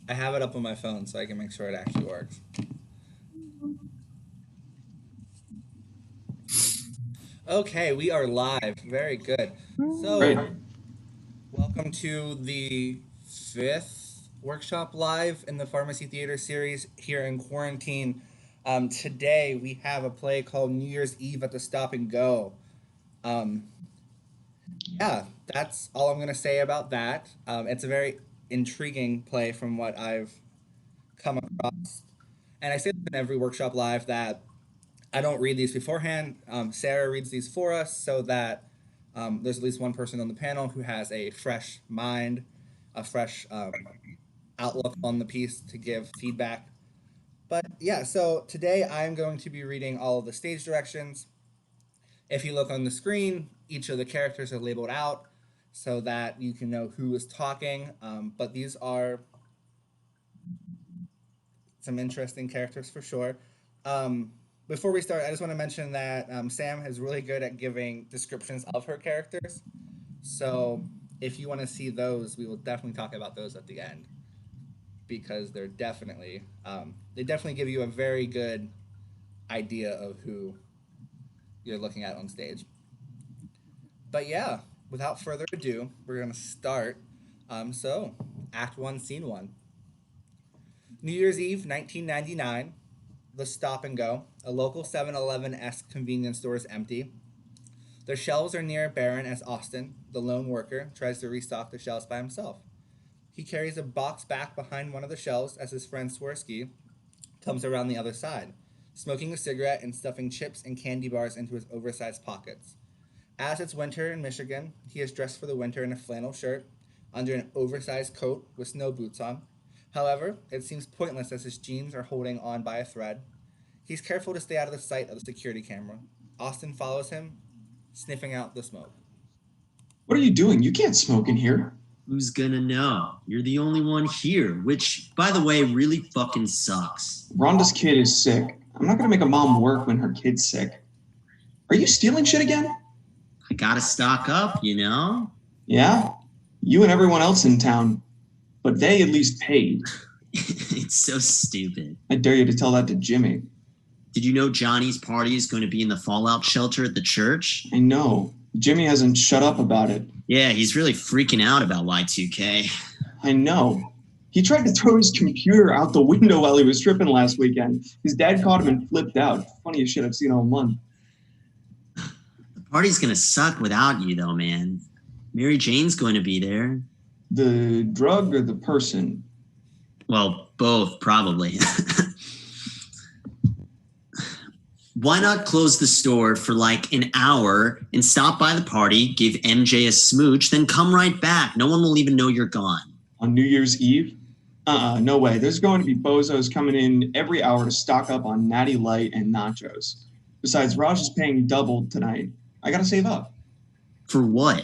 I have it up on my phone so I can make sure it actually works. Okay, we are live. Very good. Great. So, welcome to the fifth workshop live in the Pharmacy Theater series here in quarantine. Today we have a play called New Year's Eve at the Stop and Go. Um, yeah, that's all I'm going to say about that. It's a very intriguing play from what I've come across. And I say this in every workshop live that I don't read these beforehand. Sarah reads these for us so that there's at least one person on the panel who has a fresh mind, a fresh outlook on the piece to give feedback. But yeah, so today I'm going to be reading all of the stage directions. If you look on the screen, each of the characters are labeled out so that you can know who is talking. But these are some interesting characters for sure. Um, Before we start, I just want to mention that Sam is really good at giving descriptions of her characters. So if you want to see those, we will definitely talk about those at the end because they definitely give you a very good idea of who you're looking at on stage. But yeah, without further ado, we're gonna start. Act One, Scene One. New Year's Eve, 1999. The Stop and Go, a local 7-Eleven-esque convenience store, is empty. Their shelves are near barren as Austin, the lone worker, tries to restock the shelves by himself. He carries a box back behind one of the shelves as his friend Swirsky comes around the other side, smoking a cigarette and stuffing chips and candy bars into his oversized pockets. As it's winter in Michigan, he is dressed for the winter in a flannel shirt, under an oversized coat with snow boots on. However, it seems pointless as his jeans are holding on by a thread. He's careful to stay out of the sight of the security camera. Austin follows him, sniffing out the smoke. What are you doing? You can't smoke in here. Who's gonna know? You're the only one here, which, by the way, really fucking sucks. Rhonda's kid is sick. I'm not gonna make a mom work when her kid's sick. Are you stealing shit again? I gotta stock up, you know? Yeah? You and everyone else in town. But they at least paid. It's so stupid. I dare you to tell that to Jimmy. Did you know Johnny's party is going to be in the fallout shelter at the church? I know. Jimmy hasn't shut up about it. Yeah, he's really freaking out about Y2K. I know. He tried to throw his computer out the window while he was tripping last weekend. His dad caught him and flipped out. Funniest shit I've seen all month. The party's going to suck without you, though, man. Mary Jane's going to be there. The drug or the person? Well, both, probably. Why not close the store for like an hour and stop by the party, give MJ a smooch, then come right back? No one will even know you're gone. On New Year's Eve? No way. There's going to be bozos coming in every hour to stock up on Natty Light and nachos. Besides, Raj is paying double tonight. I gotta save up. For what?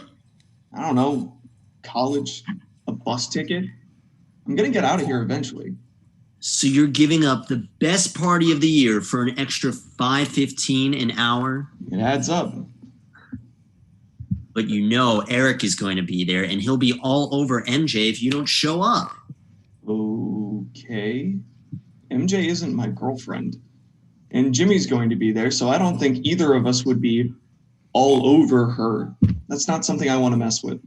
I don't know. College? A bus ticket? I'm gonna get out of here eventually. So you're giving up the best party of the year for an extra $5.15 an hour? It adds up. But you know Eric is going to be there, and he'll be all over MJ if you don't show up. Okay. MJ isn't my girlfriend. And Jimmy's going to be there, so I don't think either of us would be all over her. That's not something I want to mess with.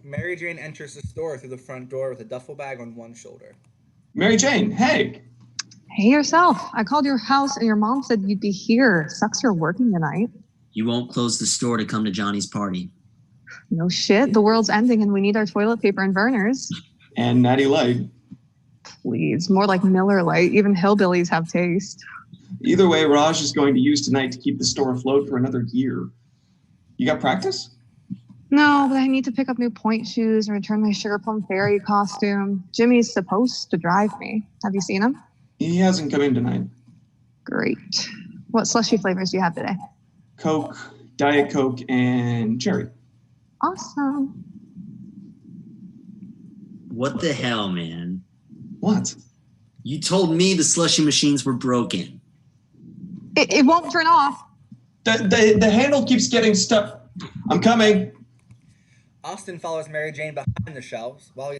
Mary Jane enters the store through the front door with a duffel bag on one shoulder. Mary Jane, hey. Hey yourself. I called your house and your mom said you'd be here. Sucks you're working tonight. You won't close the store to come to Johnny's party. No shit. The world's ending and we need our toilet paper and burners. And Natty Light. Please. More like Miller Lite. Even hillbillies have taste. Either way, Raj is going to use tonight to keep the store afloat for another year. You got practice? No, but I need to pick up new point shoes and return my Sugar Plum Fairy costume. Jimmy's supposed to drive me. Have you seen him? He hasn't come in tonight. Great. What slushy flavors do you have today? Coke, Diet Coke, and cherry. Awesome. What the hell, man? What? You told me the slushy machines were broken. It won't turn off. The handle keeps getting stuck. I'm coming. Austin follows Mary Jane behind the shelves while he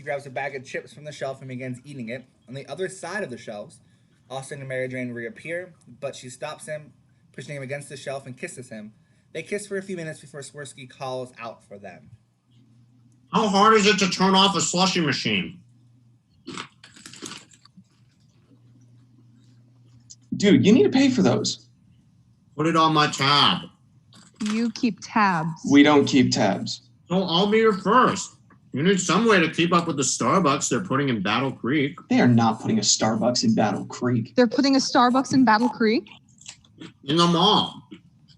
Swirsky grabs a bag of chips from the shelf and begins eating it. On the other side of the shelves, Austin and Mary Jane reappear, but she stops him, pushing him against the shelf and kisses him. They kiss for a few minutes before Swirsky calls out for them. How hard is it to turn off a slushy machine? Dude, you need to pay for those. Put it on my tab. You keep tabs. We don't keep tabs. So I'll be your first. You need some way to keep up with the Starbucks they're putting in Battle Creek. They are not putting a Starbucks in Battle Creek. They're putting a Starbucks in Battle Creek? In the mall.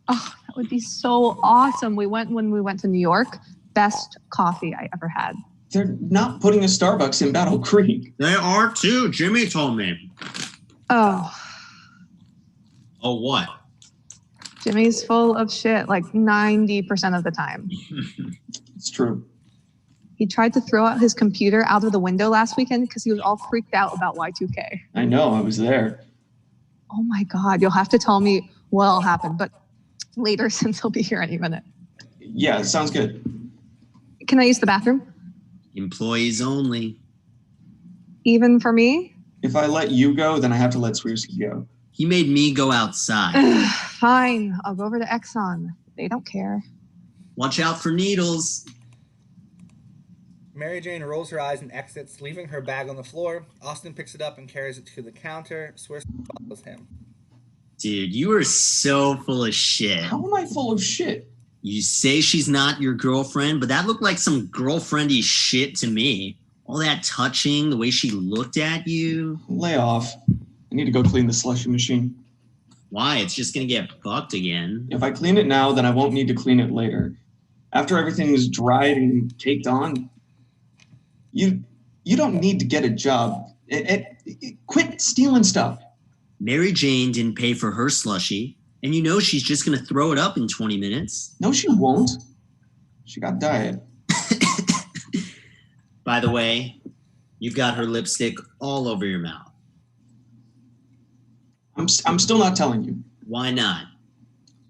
Oh, that would be so awesome. When we went to New York. Best coffee I ever had. They're not putting a Starbucks in Battle Creek. They are too. Jimmy told me. Oh. Oh, what? Jimmy's full of shit like 90% of the time. It's true. He tried to throw out his computer out of the window last weekend because he was all freaked out about Y2K. I know, I was there. Oh my God, you'll have to tell me what all happened, but later since he'll be here any minute. Yeah, sounds good. Can I use the bathroom? Employees only. Even for me? If I let you go, then I have to let Swirsky go. He made me go outside. Fine, I'll go over to Exxon. They don't care. Watch out for needles. Mary Jane rolls her eyes and exits, leaving her bag on the floor. Austin picks it up and carries it to the counter. Swirsky follows him. Dude, you are so full of shit. How am I full of shit? You say she's not your girlfriend, but that looked like some girlfriendy shit to me. All that touching, the way she looked at you. Lay off. I need to go clean the slushy machine. Why? It's just going to get fucked again. If I clean it now, then I won't need to clean it later. After everything is dried and caked on, you don't need to get a job. Quit stealing stuff. Mary Jane didn't pay for her slushie, and you know she's just going to throw it up in 20 minutes. No, she won't. She got diet. By the way, you've got her lipstick all over your mouth. I'm still not telling you. Why not?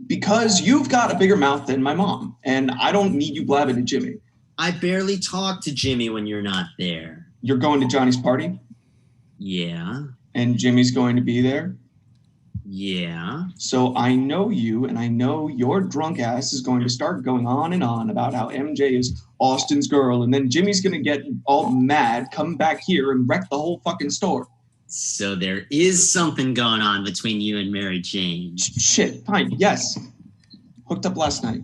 Because you've got a bigger mouth than my mom, and I don't need you blabbing to Jimmy. I barely talk to Jimmy when you're not there. You're going to Johnny's party, Yeah. and Jimmy's going to be there. Yeah. So I know you, and I know your drunk ass is going to start going on and on about how MJ is Austin's girl, and then Jimmy's going to get all mad, come back here, and wreck the whole fucking store. So there is something going on between you and Mary Jane. Shit, fine, yes. Hooked up last night.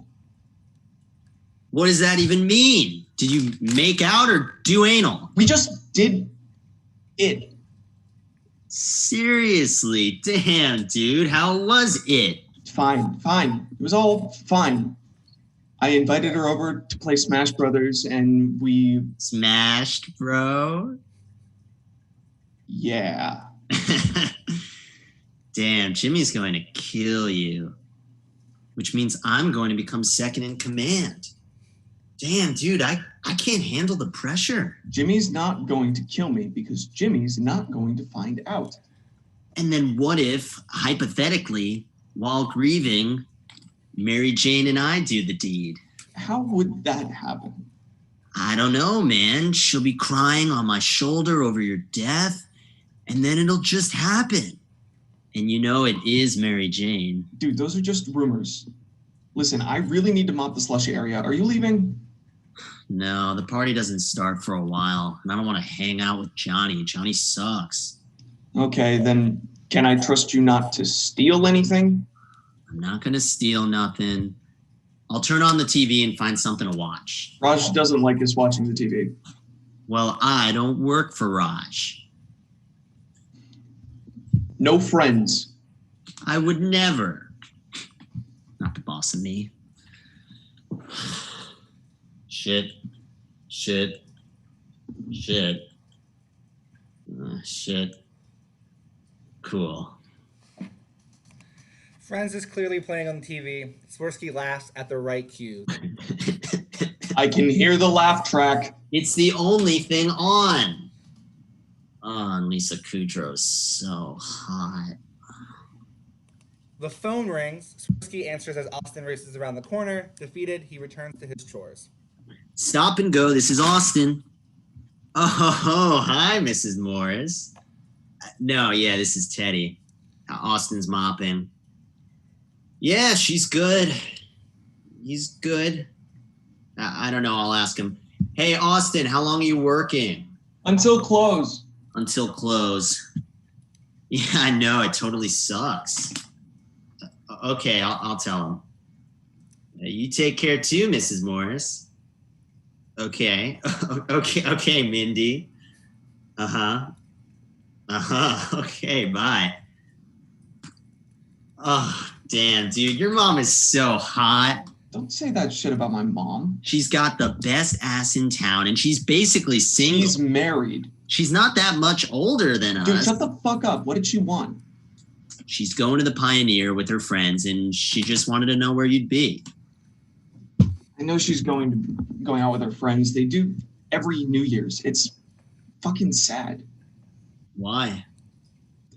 What does that even mean? Did you make out or do anal? We just did it. Seriously, damn, dude, how was it? Fine. It was all fine. I invited her over to play Smash Brothers, and we... Smashed, bro? Yeah. Damn, Jimmy's going to kill you. Which means I'm going to become second in command. Damn, dude, I can't handle the pressure. Jimmy's not going to kill me because Jimmy's not going to find out. And then what if, hypothetically, while grieving, Mary Jane and I do the deed? How would that happen? I don't know, man. She'll be crying on my shoulder over your death, and then it'll just happen. And you know it is Mary Jane. Dude, those are just rumors. Listen, I really need to mop the slushy area. Are you leaving? No, the party doesn't start for a while, and I don't want to hang out with Johnny. Johnny sucks. Okay, then can I trust you not to steal anything? I'm not going to steal nothing. I'll turn on the TV and find something to watch. Raj doesn't like us watching the TV. Well, I don't work for Raj. No friends. I would never. Not the boss of me. Shit. Shit. Cool. Friends is clearly playing on the TV. Swirsky laughs at the right cues. I can hear the laugh track. It's the only thing on. Oh, and Lisa Kudrow's so hot. The phone rings. Swirsky answers as Austin races around the corner. Defeated, he returns to his chores. Stop and go. This is Austin. Oh, hi, Mrs. Morris. No, yeah, this is Teddy. Austin's mopping. Yeah, she's good. He's good. I don't know. I'll ask him. Hey, Austin, how long are you working? Until close. Until close. Yeah, I know. It totally sucks. Okay, I'll tell him. You take care too, Mrs. Morris. Okay. Okay, Mindy. Uh-huh. Okay, bye. Oh, damn, dude. Your mom is so hot. Don't say that shit about my mom. She's got the best ass in town, and she's basically single. She's married. She's not that much older than us. Dude, shut the fuck up. What did she want? She's going to the Pioneer with her friends, and she just wanted to know where you'd be. I know she's going out with her friends. They do every New Year's. It's fucking sad. Why?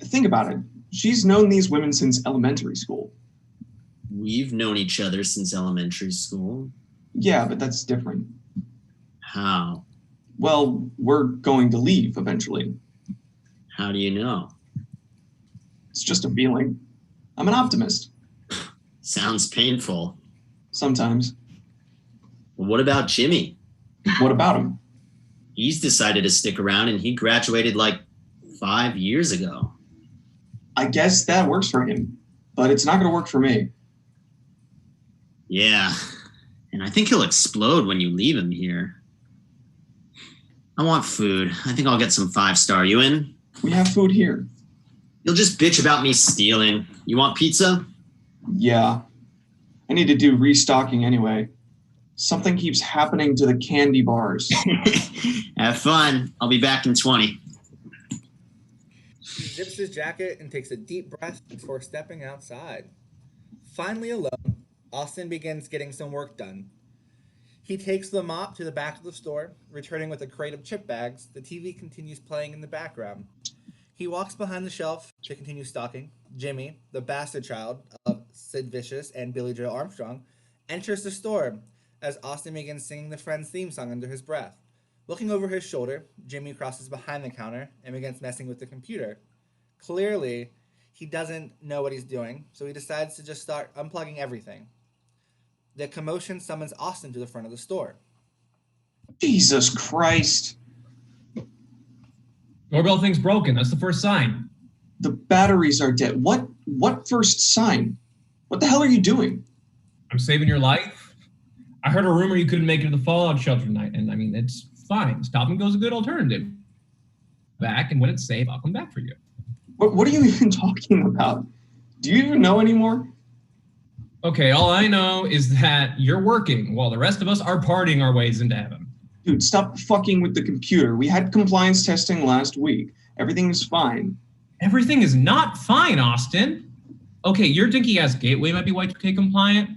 Think about it. She's known these women since elementary school. We've known each other since elementary school. Yeah, but that's different. How? Well, we're going to leave eventually. How do you know? It's just a feeling. I'm an optimist. Sounds painful. Sometimes. Well, what about Jimmy? What about him? He's decided to stick around, and he graduated like 5 years ago. I guess that works for him, but it's not going to work for me. Yeah, and I think he'll explode when you leave him here. I want food. I think I'll get some 5-star. You in? We have food here. You'll just bitch about me stealing. You want pizza? Yeah. I need to do restocking anyway. Something keeps happening to the candy bars. Have fun. I'll be back in 20. He zips his jacket and takes a deep breath before stepping outside. Finally alone, Austin begins getting some work done. He takes the mop to the back of the store, returning with a crate of chip bags. The TV continues playing in the background. He walks behind the shelf to continue stocking. Jimmy, the bastard child of Sid Vicious and Billy Joe Armstrong, enters the store as Austin begins singing the Friends theme song under his breath. Looking over his shoulder, Jimmy crosses behind the counter and begins messing with the computer. Clearly, he doesn't know what he's doing, so he decides to just start unplugging everything. The commotion summons Austin to the front of the store. Jesus Christ. Doorbell thing's broken. That's the first sign. The batteries are dead. What first sign? What the hell are you doing? I'm saving your life. I heard a rumor you couldn't make it to the Fallout shelter tonight, and I mean, it's fine. Stop and go's a good alternative. Back, and when it's safe, I'll come back for you. What are you even talking about? Do you even know anymore? Okay, all I know is that you're working while the rest of us are partying our ways into heaven. Dude, stop fucking with the computer. We had compliance testing last week. Everything's fine. Everything is not fine, Austin. Okay, your dinky ass gateway might be Y2K compliant,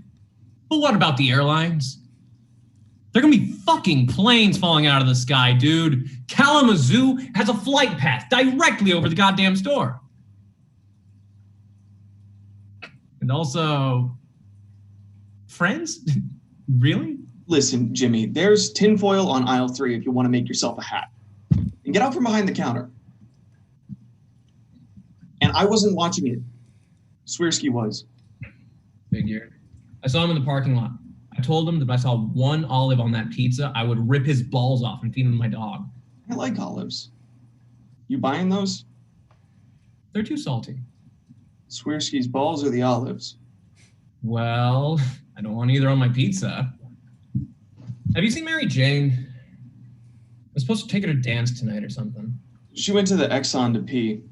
but what about the airlines? There are gonna be fucking planes falling out of the sky, dude. Kalamazoo has a flight path directly over the goddamn store. And also, friends? Really? Listen, Jimmy, there's tinfoil on aisle 3 if you want to make yourself a hat. And get out from behind the counter. And I wasn't watching it. Swirsky was. Figured. I saw him in the parking lot. I told him that if I saw one olive on that pizza, I would rip his balls off and feed them to my dog. I like olives. You buying those? They're too salty. Swirsky's balls or the olives? Well, I don't want either on my pizza. Have you seen Mary Jane? I'm supposed to take her to dance tonight or something. She went to the Exxon to pee.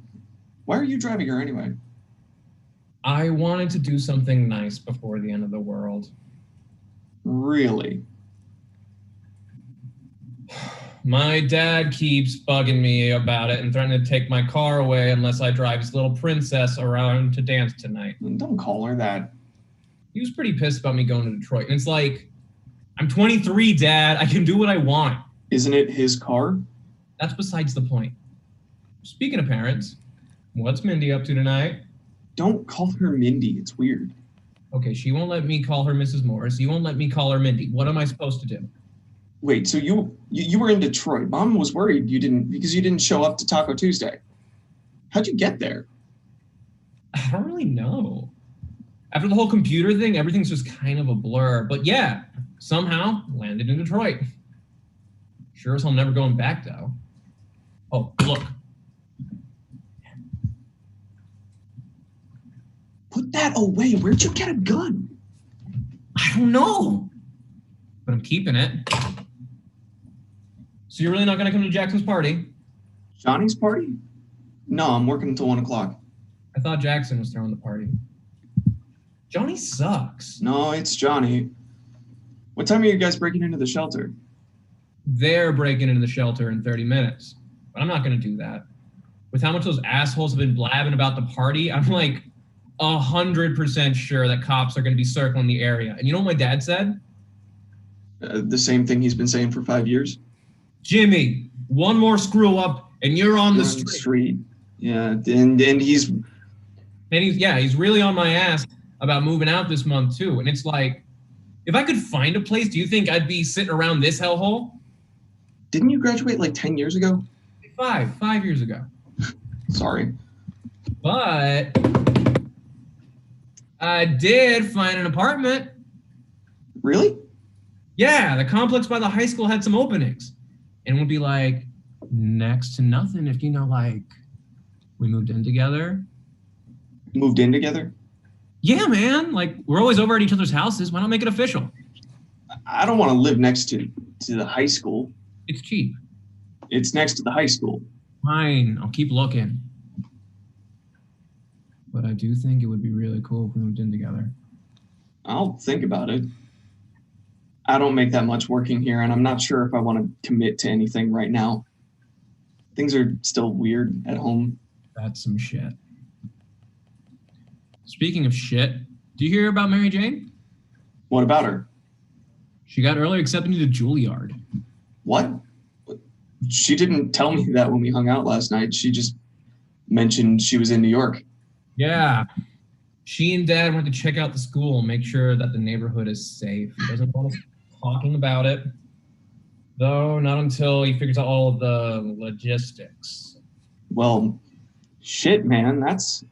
Why are you driving her anyway? I wanted to do something nice before the end of the world. Really? My dad keeps bugging me about it and threatening to take my car away unless I drive his little princess around to dance tonight. Don't call her that. He was pretty pissed about me going to Detroit. And it's like, I'm 23, Dad. I can do what I want. Isn't it his car? That's besides the point. Speaking of parents, what's Mindy up to tonight? Don't call her Mindy. It's weird. Okay, she won't let me call her Mrs. Morris. You won't let me call her Mindy. What am I supposed to do? Wait, so you were in Detroit. Mom was worried you didn't show up to Taco Tuesday. How'd you get there? I don't really know. After the whole computer thing, everything's just kind of a blur. But yeah, somehow landed in Detroit. Sure as hell never going back though. Oh, look. Put that away. Where'd you get a gun? I don't know. But I'm keeping it. So you're really not gonna come to Jackson's party? Johnny's party? No, I'm working until 1 o'clock. I thought Jackson was throwing the party. Johnny sucks. No, it's Johnny. What time are you guys breaking into the shelter? They're breaking into the shelter in 30 minutes. But I'm not gonna do that. With how much those assholes have been blabbing about the party, I'm like 100% sure that cops are gonna be circling the area. And you know what my dad said? The same thing he's been saying for 5 years. Jimmy, one more screw up and you're on the street. Yeah, and he's really on my ass about moving out this month too. And it's like, if I could find a place, do you think I'd be sitting around this hellhole? Didn't you graduate like 10 years ago? 5 years ago. Sorry. But I did find an apartment. Really? Yeah, the complex by the high school had some openings. And would be like next to nothing if, like, we moved in together. Moved in together? Yeah, man. Like, we're always over at each other's houses. Why not make it official? I don't want to live next to the high school. It's cheap. It's next to the high school. Fine, I'll keep looking. But I do think it would be really cool if we moved in together. I'll think about it. I don't make that much working here, and I'm not sure if I want to commit to anything right now. Things are still weird at home. That's some shit. Speaking of shit, do you hear about Mary Jane? What about her? She got early accepted into Juilliard. What? She didn't tell me that when we hung out last night. She just mentioned she was in New York. Yeah. She and Dad went to check out the school and make sure that the neighborhood is safe. He doesn't want us talking about it, though not until he figures out all of the logistics. Well, shit, man. That's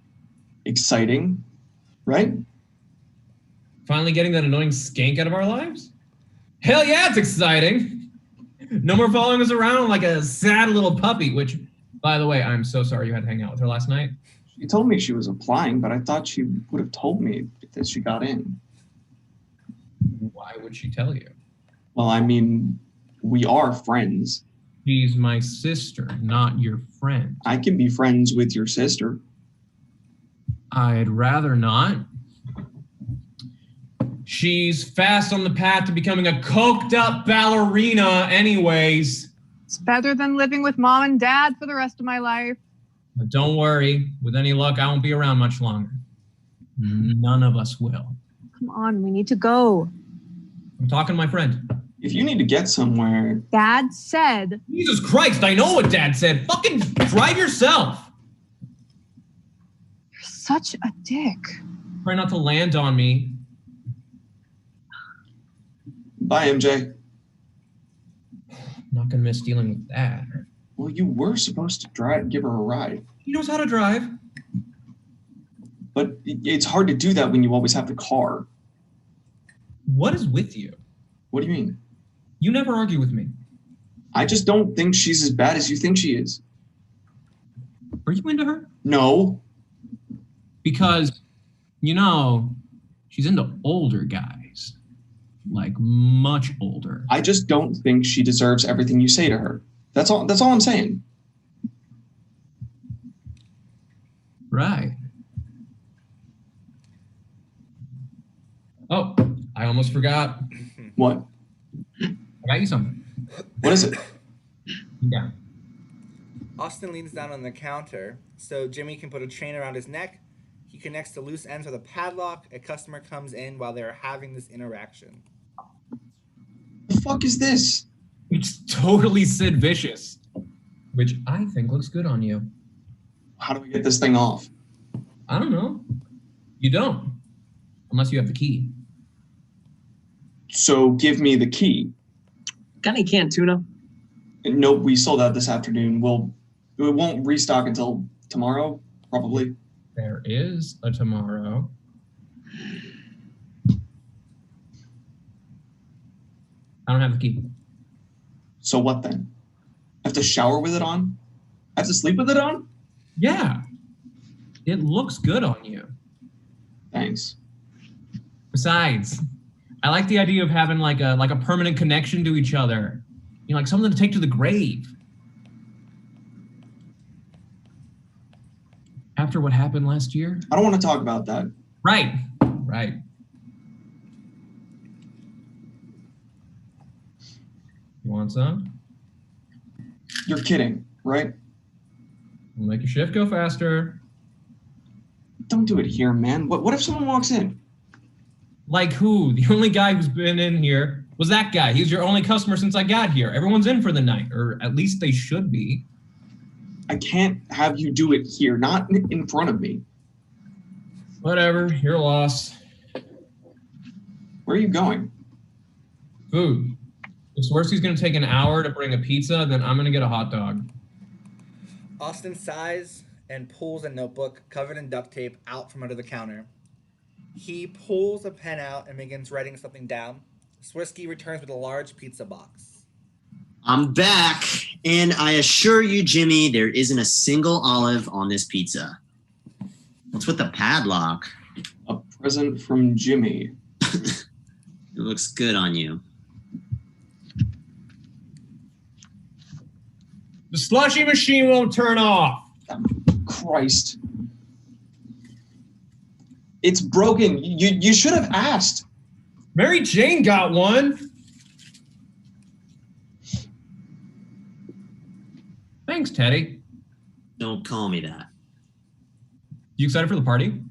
exciting, right? Finally getting that annoying skank out of our lives? Hell yeah, it's exciting. No more following us around like a sad little puppy, which, by the way, I'm so sorry you had to hang out with her last night. She told me she was applying, but I thought she would have told me that she got in. Why would she tell you? Well, I mean, we are friends. She's my sister, not your friend. I can be friends with your sister. I'd rather not. She's fast on the path to becoming a coked up ballerina anyways. It's better than living with Mom and Dad for the rest of my life. But don't worry, with any luck, I won't be around much longer. None of us will. Come on, we need to go. I'm talking to my friend. If you need to get somewhere... Dad said... Jesus Christ, I know what Dad said. Fucking drive yourself. You're such a dick. Try not to land on me. Bye, MJ. I'm not gonna miss dealing with that. Well, you were supposed to give her a ride. He knows how to drive. But it's hard to do that when you always have the car. What is with you? What do you mean? You never argue with me. I just don't think she's as bad as you think she is. Are you into her? No. Because, she's into older guys. Like, much older. I just don't think she deserves everything you say to her. That's all I'm saying. Right. Oh, I almost forgot. What? I got you something. What is it? Yeah. Austin leans down on the counter so Jimmy can put a chain around his neck. He connects the loose ends with a padlock. A customer comes in while they're having this interaction. The fuck is this? It's totally Sid Vicious, which I think looks good on you. How do we get this thing off? I don't know. You don't. Unless you have the key. So give me the key. Got any canned tuna? Nope, we sold out this afternoon. We won't restock until tomorrow, probably. There is a tomorrow. I don't have the key. So what then? I have to shower with it on? I have to sleep with it on? Yeah. It looks good on you. Thanks. Besides, I like the idea of having like a permanent connection to each other. You know, like something to take to the grave. After what happened last year? I don't want to talk about that. Right. You want some? You're kidding, right? We'll make your shift go faster. Don't do it here, man. What if someone walks in? Like who? The only guy who's been in here was that guy. He was your only customer since I got here. Everyone's in for the night, or at least they should be. I can't have you do it here, not in front of me. Whatever, your loss. Where are you going? Food. If Swirsky's gonna take an hour to bring a pizza, then I'm gonna get a hot dog. Austin sighs and pulls a notebook covered in duct tape out from under the counter. He pulls a pen out and begins writing something down. Swirsky returns with a large pizza box. I'm back, and I assure you, Jimmy, there isn't a single olive on this pizza. What's with the padlock? A present from Jimmy. It looks good on you. The slushy machine won't turn off. Christ. It's broken. You should have asked. Mary Jane got one. Thanks, Teddy. Don't call me that. You excited for the party?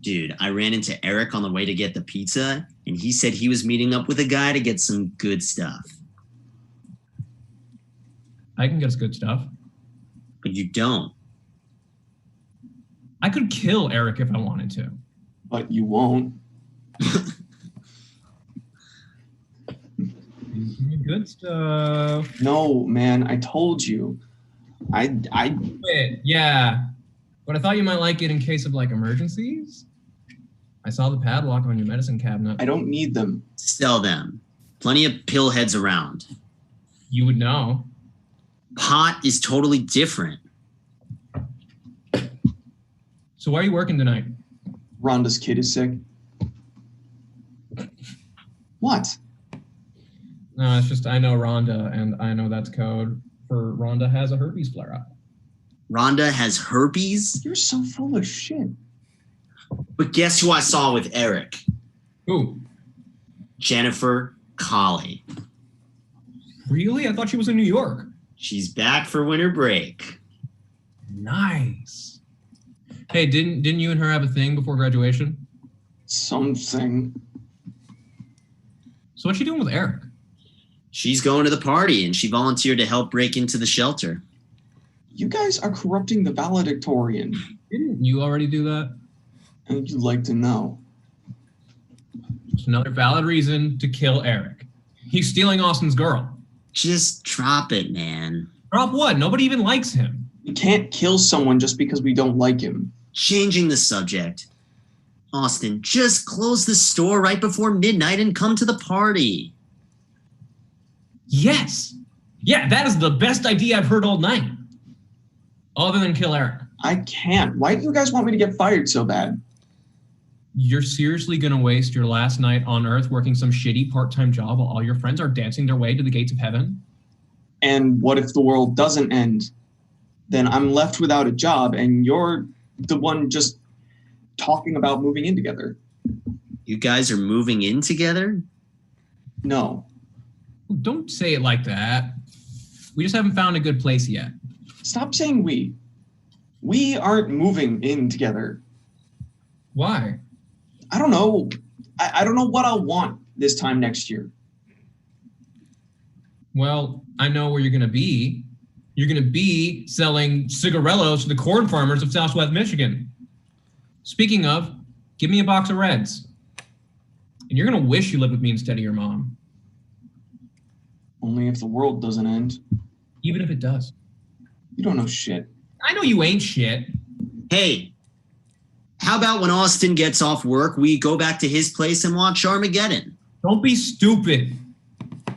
Dude, I ran into Eric on the way to get the pizza, and he said he was meeting up with a guy to get some good stuff. I can get us good stuff. But you don't. I could kill Eric if I wanted to. But you won't. Good stuff. No, man, I told you. Wait, yeah. But I thought you might like it in case of like emergencies. I saw the padlock on your medicine cabinet. I don't need them. Sell them. Plenty of pillheads around. You would know. Pot is totally different. So why are you working tonight? Rhonda's kid is sick. What? No, it's just I know Rhonda, and I know that's code for Rhonda has a herpes flare-up. Rhonda has herpes? You're so full of shit. But guess who I saw with Eric? Who? Jennifer Colley. Really? I thought she was in New York. She's back for winter break. Nice. Hey, didn't you and her have a thing before graduation? Something. So what's she doing with Eric? She's going to the party, and she volunteered to help break into the shelter. You guys are corrupting the valedictorian. Didn't you already do that? And you'd like to know. Just another valid reason to kill Eric. He's stealing Austin's girl. Just drop it, man. Drop what? Nobody even likes him. We can't kill someone just because we don't like him. Changing the subject. Austin, just close the store right before midnight and come to the party. Yes. Yeah, that is the best idea I've heard all night. Other than kill Eric. I can't. Why do you guys want me to get fired so bad? You're seriously going to waste your last night on Earth working some shitty part-time job while all your friends are dancing their way to the gates of heaven? And what if the world doesn't end? Then I'm left without a job, and you're the one just talking about moving in together. You guys are moving in together? No. Don't say it like that. We just haven't found a good place yet. Stop saying we. We aren't moving in together. Why? I don't know. I don't know what I'll want this time next year. Well, I know where you're going to be. You're going to be selling cigarillos to the corn farmers of Southwest Michigan. Speaking of, give me a box of Reds. And you're going to wish you lived with me instead of your mom. Only if the world doesn't end. Even if it does. You don't know shit. I know you ain't shit. Hey, how about when Austin gets off work, we go back to his place and watch Armageddon? Don't be stupid.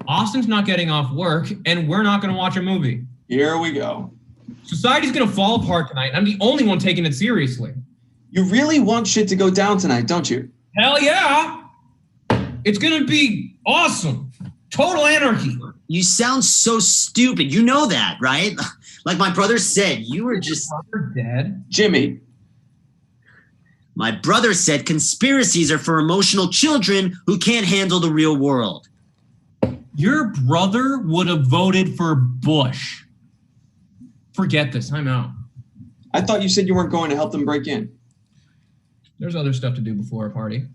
Austin's not getting off work, and we're not going to watch a movie. Here we go. Society's going to fall apart tonight, and I'm the only one taking it seriously. You really want shit to go down tonight, don't you? Hell yeah! It's going to be awesome. Total anarchy. You sound so stupid. You know that, right? Like my brother said, you were just... Brother dead. Jimmy. My brother said conspiracies are for emotional children who can't handle the real world. Your brother would have voted for Bush. Forget this. I'm out. I thought you said you weren't going to help them break in. There's other stuff to do before a party.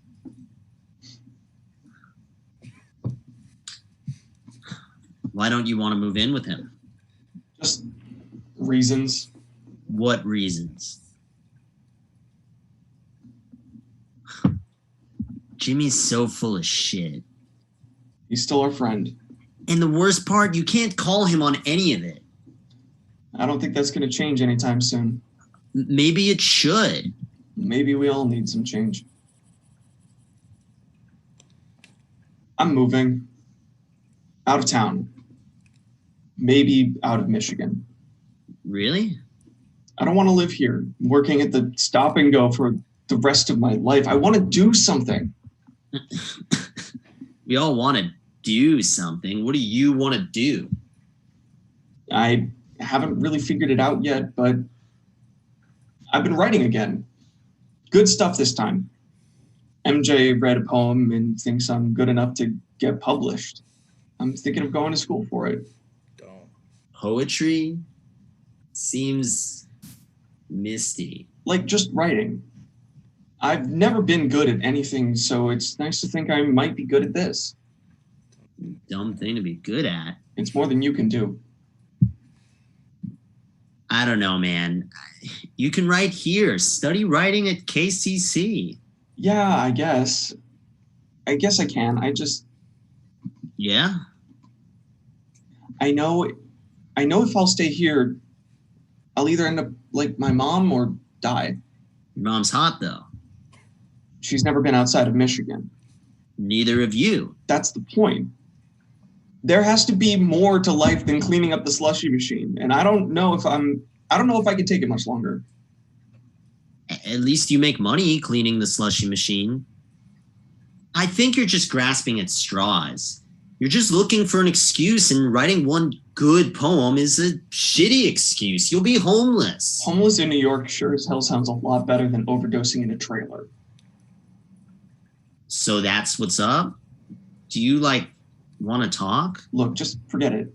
Why don't you want to move in with him? Just reasons. What reasons? Jimmy's so full of shit. He's still our friend. And the worst part, you can't call him on any of it. I don't think that's going to change anytime soon. Maybe it should. Maybe we all need some change. I'm moving. Out of town. Maybe out of Michigan. Really? I don't want to live here, working at the stop and go for the rest of my life. I want to do something. We all want to do something. What do you want to do? I haven't really figured it out yet, but I've been writing again. Good stuff this time. MJ read a poem and thinks I'm good enough to get published. I'm thinking of going to school for it. Don't. Poetry seems misty. Like just writing. I've never been good at anything, so it's nice to think I might be good at this. Dumb thing to be good at. It's more than you can do. I don't know, man. You can write here. Study writing at KCC. Yeah, I guess. I guess I can. Yeah? I know if I'll stay here, I'll either end up like my mom or die. Your mom's hot, though. She's never been outside of Michigan. Neither of you. That's the point. There has to be more to life than cleaning up the slushy machine, and I don't know if I can take it much longer. At least you make money cleaning the slushy machine. I think you're just grasping at straws. You're just looking for an excuse, and writing one good poem is a shitty excuse. You'll be homeless. Homeless in New York sure as hell sounds a lot better than overdosing in a trailer. So that's what's up? Do you, want to talk? Look, just forget it.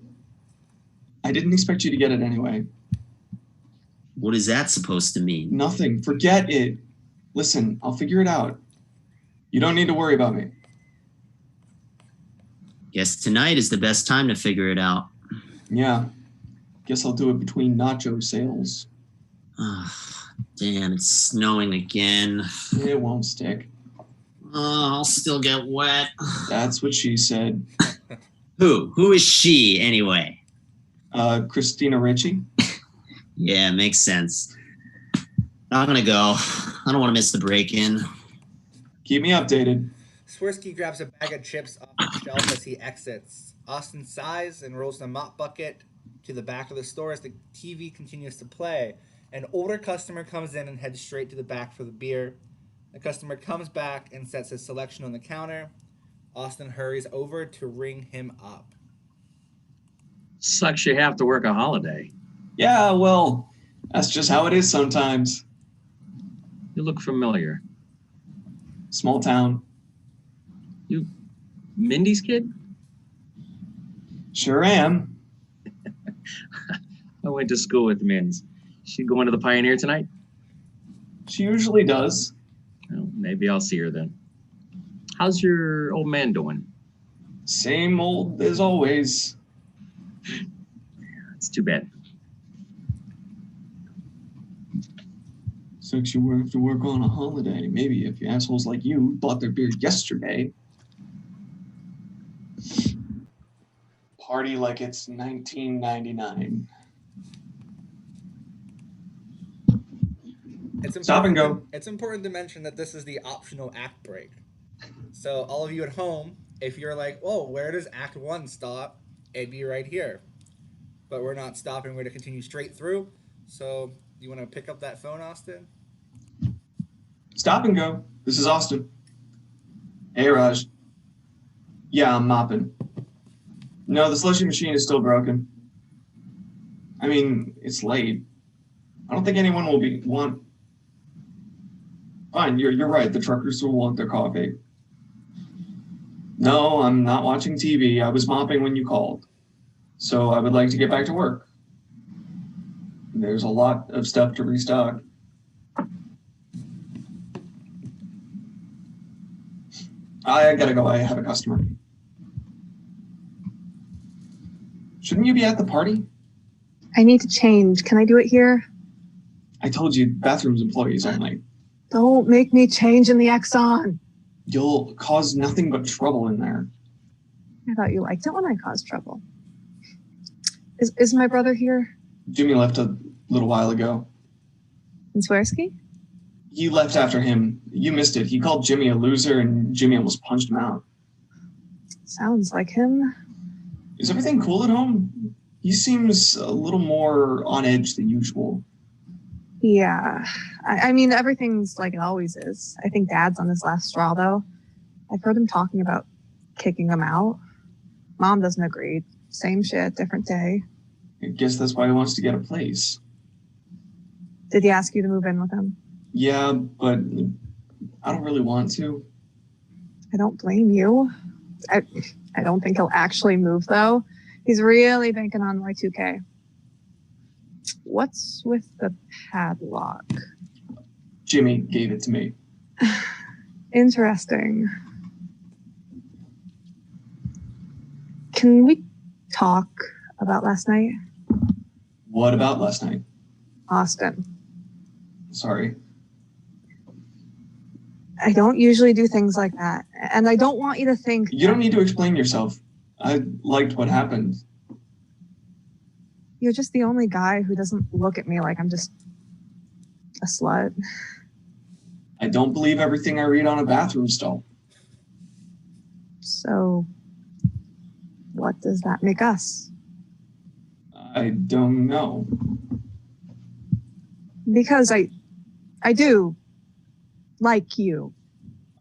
I didn't expect you to get it anyway. What is that supposed to mean? Nothing. Forget it. Listen, I'll figure it out. You don't need to worry about me. Guess tonight is the best time to figure it out. Yeah. Guess I'll do it between nacho sales. Damn, it's snowing again. It won't stick. I'll still get wet. That's what she said. Who? Who is she, anyway? Christina Ricci. Yeah, makes sense. I'm gonna go. I don't want to miss the break-in. Keep me updated. Swirsky grabs a bag of chips off the shelf as he exits. Austin sighs and rolls the mop bucket to the back of the store as the TV continues to play. An older customer comes in and heads straight to the back for the beer. The customer comes back and sets his selection on the counter. Austin hurries over to ring him up. Sucks you have to work a holiday. Yeah, well, that's just how it is sometimes. You look familiar. Small town. You Mindy's kid? Sure am. I went to school with Min's. She going to the Pioneer tonight? She usually does. Well, maybe I'll see her then. How's your old man doing? Same old as always. It's too bad. Sucks you have to work on a holiday. Maybe if assholes like you bought their beer yesterday. Party like it's 1999. Stop and go. It's important to mention that this is the optional act break. So all of you at home, if you're like, oh, where does Act 1 stop? It'd be right here. But we're not stopping. We're going to continue straight through. So you want to pick up that phone, Austin? Stop and go. This is Austin. Hey, Raj. Yeah, I'm mopping. No, the slushy machine is still broken. I mean, it's late. I don't think anyone will want... Fine, you're right. The truckers will want their coffee. No, I'm not watching TV. I was mopping when you called. So I would like to get back to work. There's a lot of stuff to restock. I gotta go. I have a customer. Shouldn't you be at the party? I need to change. Can I do it here? I told you, bathrooms employees only. Don't make me change in the Exxon. You'll cause nothing but trouble in there. I thought you liked it when I caused trouble. Is my brother here? Jimmy left a little while ago. And Swersky? You left after him. You missed it. He called Jimmy a loser and Jimmy almost punched him out. Sounds like him. Is everything cool at home? He seems a little more on edge than usual. Yeah. I mean, everything's like it always is. I think Dad's on his last straw, though. I've heard him talking about kicking him out. Mom doesn't agree. Same shit, different day. I guess that's why he wants to get a place. Did he ask you to move in with him? Yeah, but I don't really want to. I don't blame you. I don't think he'll actually move, though. He's really banking on Y2K. What's with the padlock? Jimmy gave it to me. Interesting. Can we talk about last night? What about last night? Austin. Sorry. I don't usually do things like that. And I don't want you to think... You don't need to explain yourself. I liked what happened. You're just the only guy who doesn't look at me like I'm just a slut. I don't believe everything I read on a bathroom stall. So, what does that make us? I don't know. Because I do like you.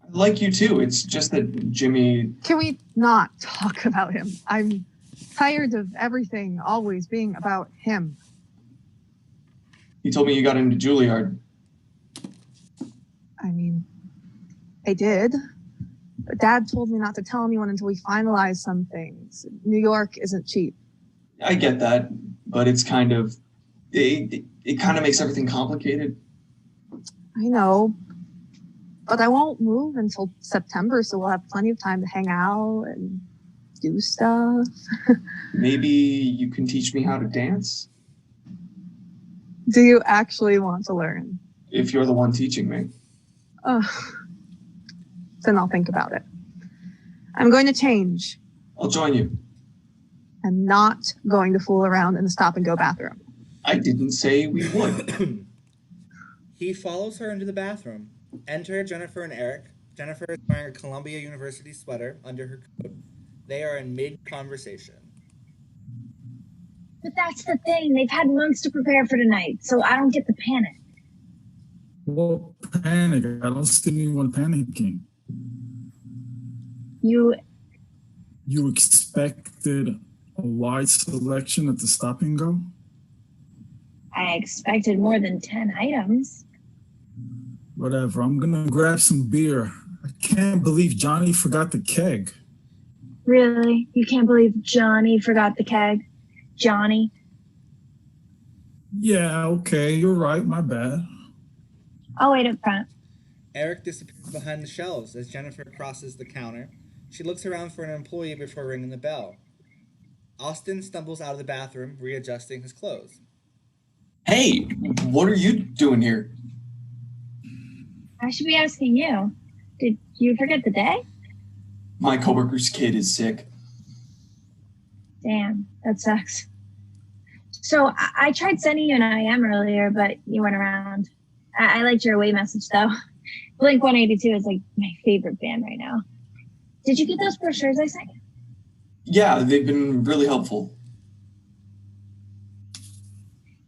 I like you too. It's just that Jimmy... Can we not talk about him? I'm tired of everything always being about him. He told me you got into Juilliard. I mean, I did. But Dad told me not to tell anyone until we finalize some things. New York isn't cheap. I get that, but it's kind of... It kind of makes everything complicated. I know. But I won't move until September, so we'll have plenty of time to hang out and do stuff. Maybe you can teach me how to dance? Do you actually want to learn? If you're the one teaching me. Then I'll think about it. I'm going to change. I'll join you. I'm not going to fool around in the stop-and-go bathroom. I didn't say we would. He follows her into the bathroom. Enter Jennifer and Eric. Jennifer is wearing a Columbia University sweater under her coat. They are in mid-conversation. But that's the thing. They've had months to prepare for tonight, so I don't get the panic. What panic? I don't see anyone panicking. You expected a wide selection at the stop and go? I expected more than 10 items. Whatever, I'm gonna grab some beer. I can't believe Johnny forgot the keg. Really? You can't believe Johnny forgot the keg? Johnny? Yeah, okay, you're right, my bad. I'll wait up front. Eric disappears behind the shelves as Jennifer crosses the counter. She looks around for an employee before ringing the bell. Austin stumbles out of the bathroom, readjusting his clothes. Hey, what are you doing here? I should be asking you. Did you forget the day? My coworker's kid is sick. Damn, that sucks. So I tried sending you an IM earlier, but you weren't around. I liked your away message, though. Blink 182 is like my favorite band right now. Did you get those brochures I sent you? Yeah, they've been really helpful.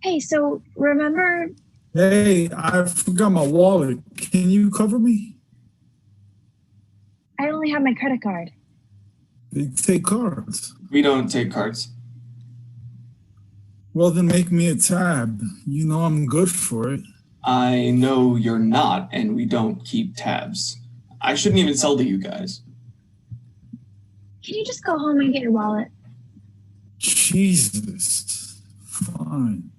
Hey, so remember... Hey, I forgot my wallet. Can you cover me? I only have my credit card. They take cards. We don't take cards. Well, then make me a tab. You know I'm good for it. I know you're not, and we don't keep tabs. I shouldn't even sell to you guys. Can you just go home and get your wallet? Jesus. Fine.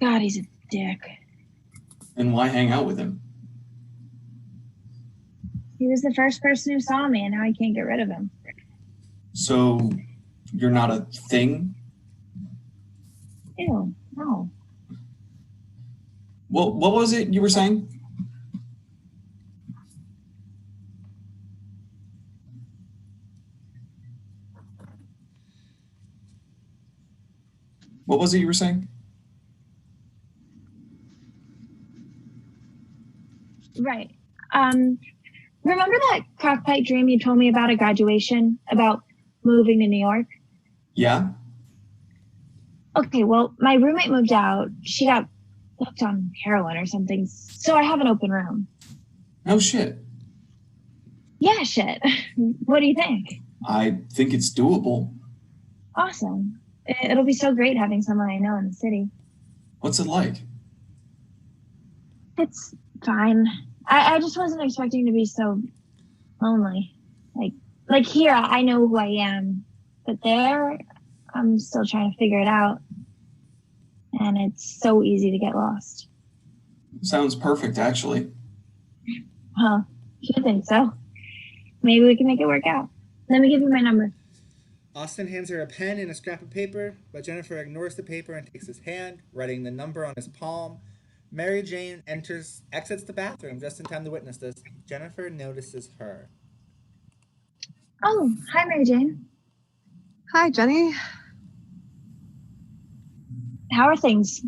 God, he's a dick. Then why hang out with him? He was the first person who saw me, and now I can't get rid of him. So, you're not a thing? Ew, no. What was it you were saying? What was it you were saying? Right. Remember that crackpipe dream you told me about at graduation, about moving to New York? Yeah? Okay, well, my roommate moved out. She got hooked on heroin or something, so I have an open room. No shit. Yeah, shit. What do you think? I think it's doable. Awesome. It'll be so great having someone I know in the city. What's it like? It's fine. I just wasn't expecting to be so lonely. Like here, I know who I am, but there, I'm still trying to figure it out. And it's so easy to get lost. Sounds perfect, actually. Huh, you think so? Maybe we can make it work out. Let me give you my number. Austin hands her a pen and a scrap of paper, but Jennifer ignores the paper and takes his hand, writing the number on his palm. Mary Jane exits the bathroom just in time to witness this. Jennifer notices her. Oh, hi, Mary Jane. Hi, Jenny. How are things?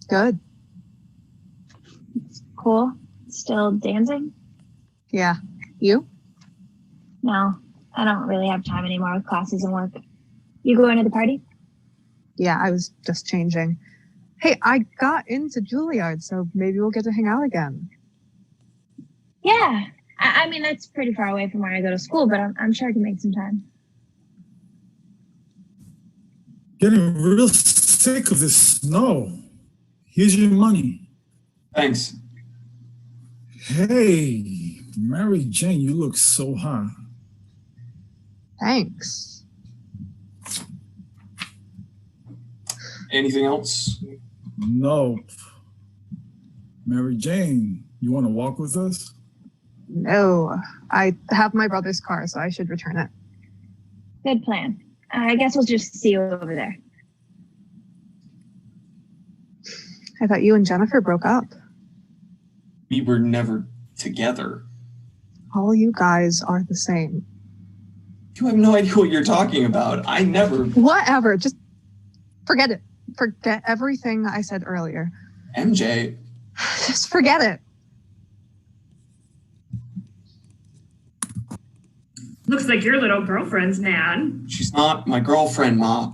Good. Cool. Still dancing? Yeah. You? No, I don't really have time anymore with classes and work. You going to the party? Yeah, I was just changing. Hey, I got into Juilliard, so maybe we'll get to hang out again. Yeah. I mean, that's pretty far away from where I go to school, but I'm sure I can make some time. Getting real sick of this snow. Here's your money. Thanks. Hey, Mary Jane, you look so hot. Thanks. Anything else? Nope. Mary Jane, you want to walk with us? No, I have my brother's car, so I should return it. Good plan. I guess we'll just see you over there. I thought you and Jennifer broke up. We were never together. All you guys are the same. You have no idea what you're talking about. I never... Whatever, just forget it. Forget everything I said earlier. MJ... Just forget it. Looks like your little girlfriend's mad. She's not my girlfriend, Ma.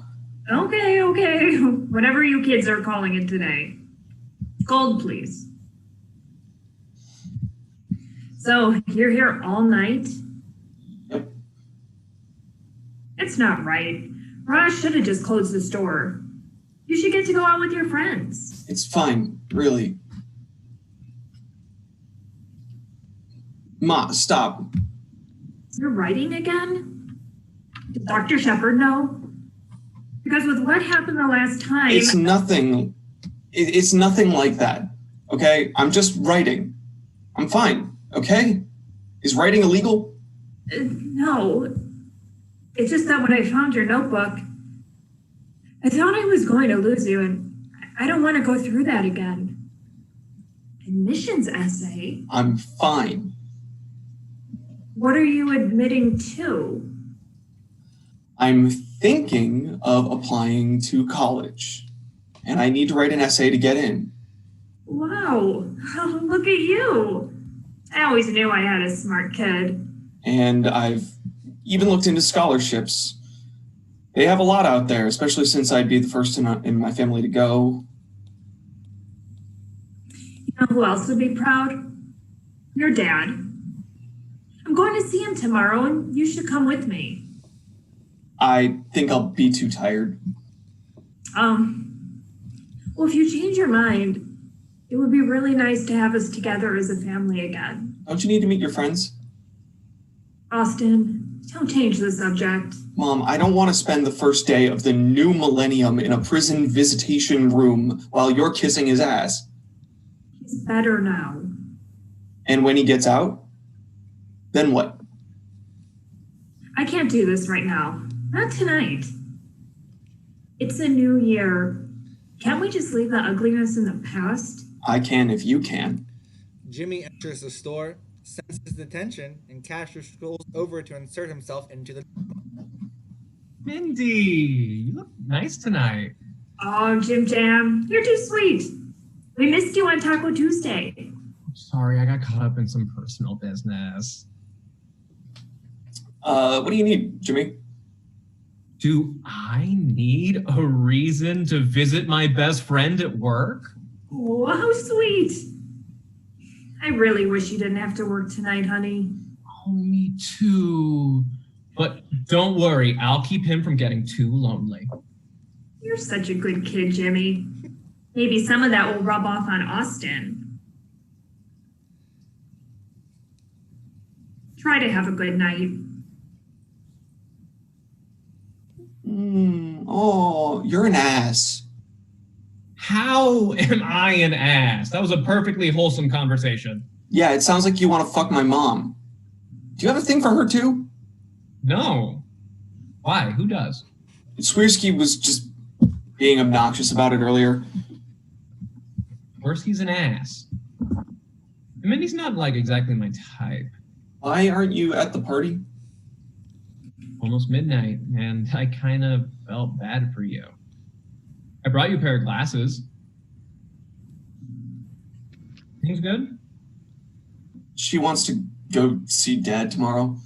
Okay. Whatever you kids are calling it today. Gold, please. So, you're here all night? Yep. It's not right. Raj should have just closed the store. You should get to go out with your friends. It's fine, really. Ma, stop. You're writing again? Did Dr. Shepard know? Because with what happened the last time... It's nothing. It's nothing like that, okay? I'm just writing. I'm fine, okay? Is writing illegal? No. It's just that when I found your notebook, I thought I was going to lose you, and I don't want to go through that again. Admissions essay? I'm fine. What are you admitting to? I'm thinking of applying to college, and I need to write an essay to get in. Wow, look at you. I always knew I had a smart kid. And I've even looked into scholarships. They have a lot out there, especially since I'd be the first in my family to go. You know who else would be proud? Your dad. I'm going to see him tomorrow, and you should come with me. I think I'll be too tired. Well, if you change your mind, it would be really nice to have us together as a family again. Don't you need to meet your friends? Austin, don't change the subject. Mom, I don't want to spend the first day of the new millennium in a prison visitation room while you're kissing his ass. He's better now. And when he gets out, then what? I can't do this right now. Not tonight. It's a new year. Can't we just leave the ugliness in the past? I can if you can. Jimmy enters the store, senses the tension, and Casher strolls over to insert himself into the... Mindy, you look nice tonight. Oh, Jim Jam, you're too sweet. We missed you on Taco Tuesday. Sorry, I got caught up in some personal business. What do you need, Jimmy? Do I need a reason to visit my best friend at work? Oh, how sweet. I really wish you didn't have to work tonight, honey. Oh, me too. But don't worry, I'll keep him from getting too lonely. You're such a good kid, Jimmy. Maybe some of that will rub off on Austin. Try to have a good night. Oh, you're an ass. How am I an ass? That was a perfectly wholesome conversation. Yeah, it sounds like you want to fuck my mom. Do you have a thing for her too? No. Why? Who does? Swirsky was just being obnoxious about it earlier. Swirsky's an ass. I mean, he's not like exactly my type. Why aren't you at the party? Almost midnight, and I kind of felt bad for you. I brought you a pair of glasses. Things good? She wants to go see Dad tomorrow.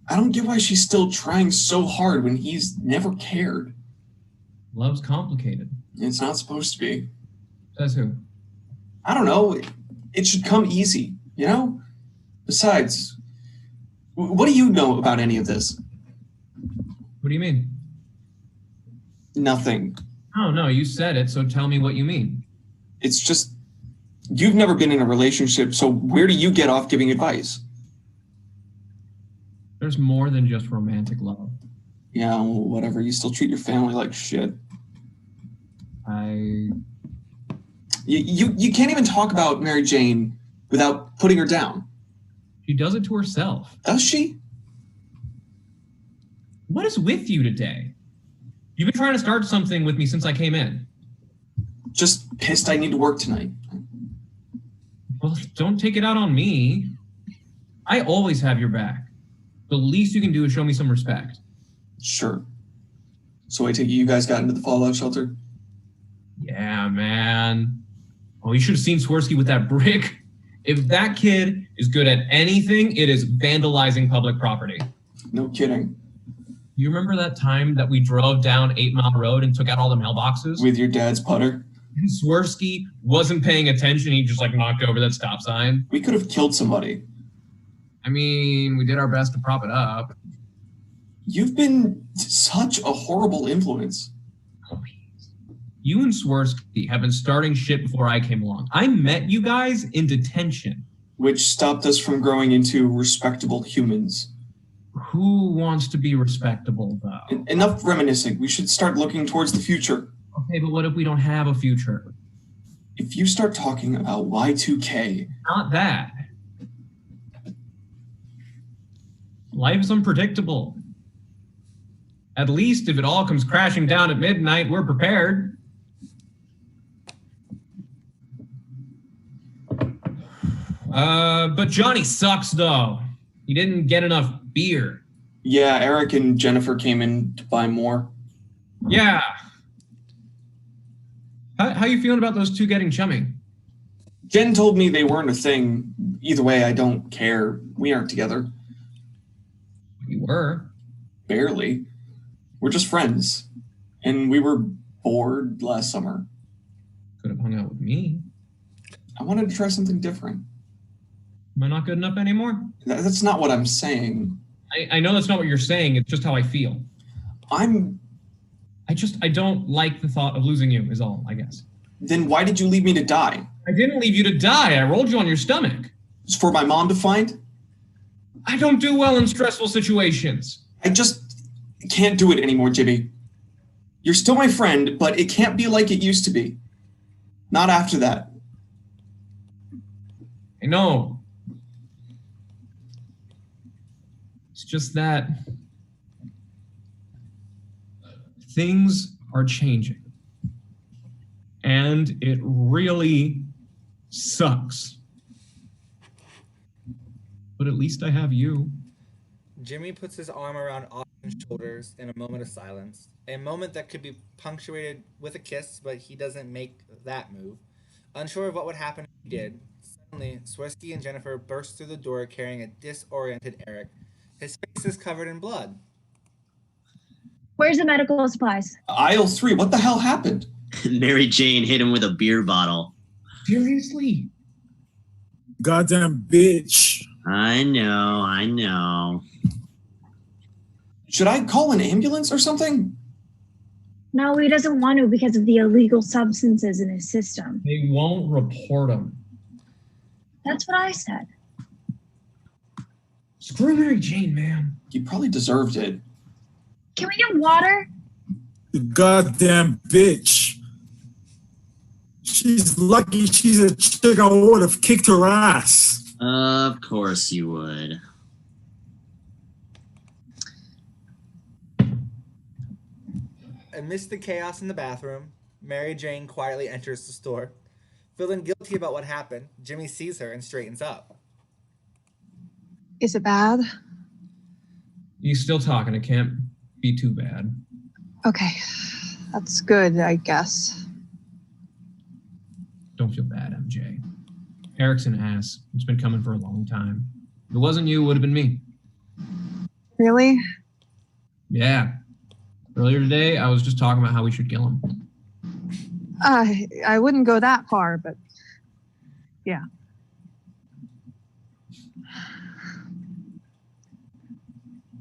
I don't get why she's still trying so hard when he's never cared. Love's complicated. It's not supposed to be. Says who? I don't know. It should come easy, you know? Besides, what do you know about any of this? What do you mean? Nothing. Oh, no, you said it, so tell me what you mean. It's just, you've never been in a relationship, so where do you get off giving advice? There's more than just romantic love. Yeah, well, whatever. You still treat your family like shit. You can't even talk about Mary Jane without putting her down. She does it to herself. Does she? What is with you today? You've been trying to start something with me since I came in. Just pissed I need to work tonight. Well, don't take it out on me. I always have your back. The least you can do is show me some respect. Sure. So I take it you guys got into the fallout shelter? Yeah, man. Oh, you should have seen Swirsky with that brick. If that kid is good at anything, it is vandalizing public property. No kidding. You remember that time that we drove down 8 Mile Road and took out all the mailboxes? With your dad's putter? And Swirsky wasn't paying attention. He just knocked over that stop sign. We could have killed somebody. I mean, we did our best to prop it up. You've been such a horrible influence. You and Swirsky have been starting shit before I came along. I met you guys in detention. Which stopped us from growing into respectable humans. Who wants to be respectable, though? Enough reminiscing. We should start looking towards the future. Okay, but what if we don't have a future? If you start talking about Y2K... Not that. Life is unpredictable. At least if it all comes crashing down at midnight, we're prepared. But Johnny sucks, though. He didn't get enough beer. Yeah, Eric and Jennifer came in to buy more. Yeah. How you feeling about those two getting chummy? Jen told me they weren't a thing. Either way, I don't care. We aren't together. You were. Barely. We're just friends. And we were bored last summer. Could have hung out with me. I wanted to try something different. Am I not good enough anymore? That's not what I'm saying. I know that's not what you're saying. It's just how I feel. I don't like the thought of losing you is all, I guess. Then why did you leave me to die? I didn't leave you to die. I rolled you on your stomach. It's for my mom to find? I don't do well in stressful situations. I just can't do it anymore, Jimmy. You're still my friend, but it can't be like it used to be. Not after that. I know. It's just that things are changing. And it really sucks. But at least I have you. Jimmy puts his arm around Austin's shoulders in a moment of silence. A moment that could be punctuated with a kiss, but he doesn't make that move. Unsure of what would happen if he did, suddenly, Swirsky and Jennifer burst through the door carrying a disoriented Eric. His face is covered in blood. Where's the medical supplies? Aisle 3, what the hell happened? Mary Jane hit him with a beer bottle. Seriously? Goddamn bitch. I know. Should I call an ambulance or something? No, he doesn't want to because of the illegal substances in his system. They won't report him. That's what I said. Screw Mary Jane, man. You probably deserved it. Can we get water? You goddamn bitch. She's lucky she's a chick. I would have kicked her ass. Of course you would. Amidst the chaos in the bathroom, Mary Jane quietly enters the store. Feeling guilty about what happened, Jimmy sees her and straightens up. Is it bad? He's still talking. It can't be too bad. Okay. That's good, I guess. Don't feel bad, MJ. Eric's an ass. It's been coming for a long time. If it wasn't you, it would have been me. Really? Yeah. Earlier today, I was just talking about how we should kill him. I wouldn't go that far, but yeah.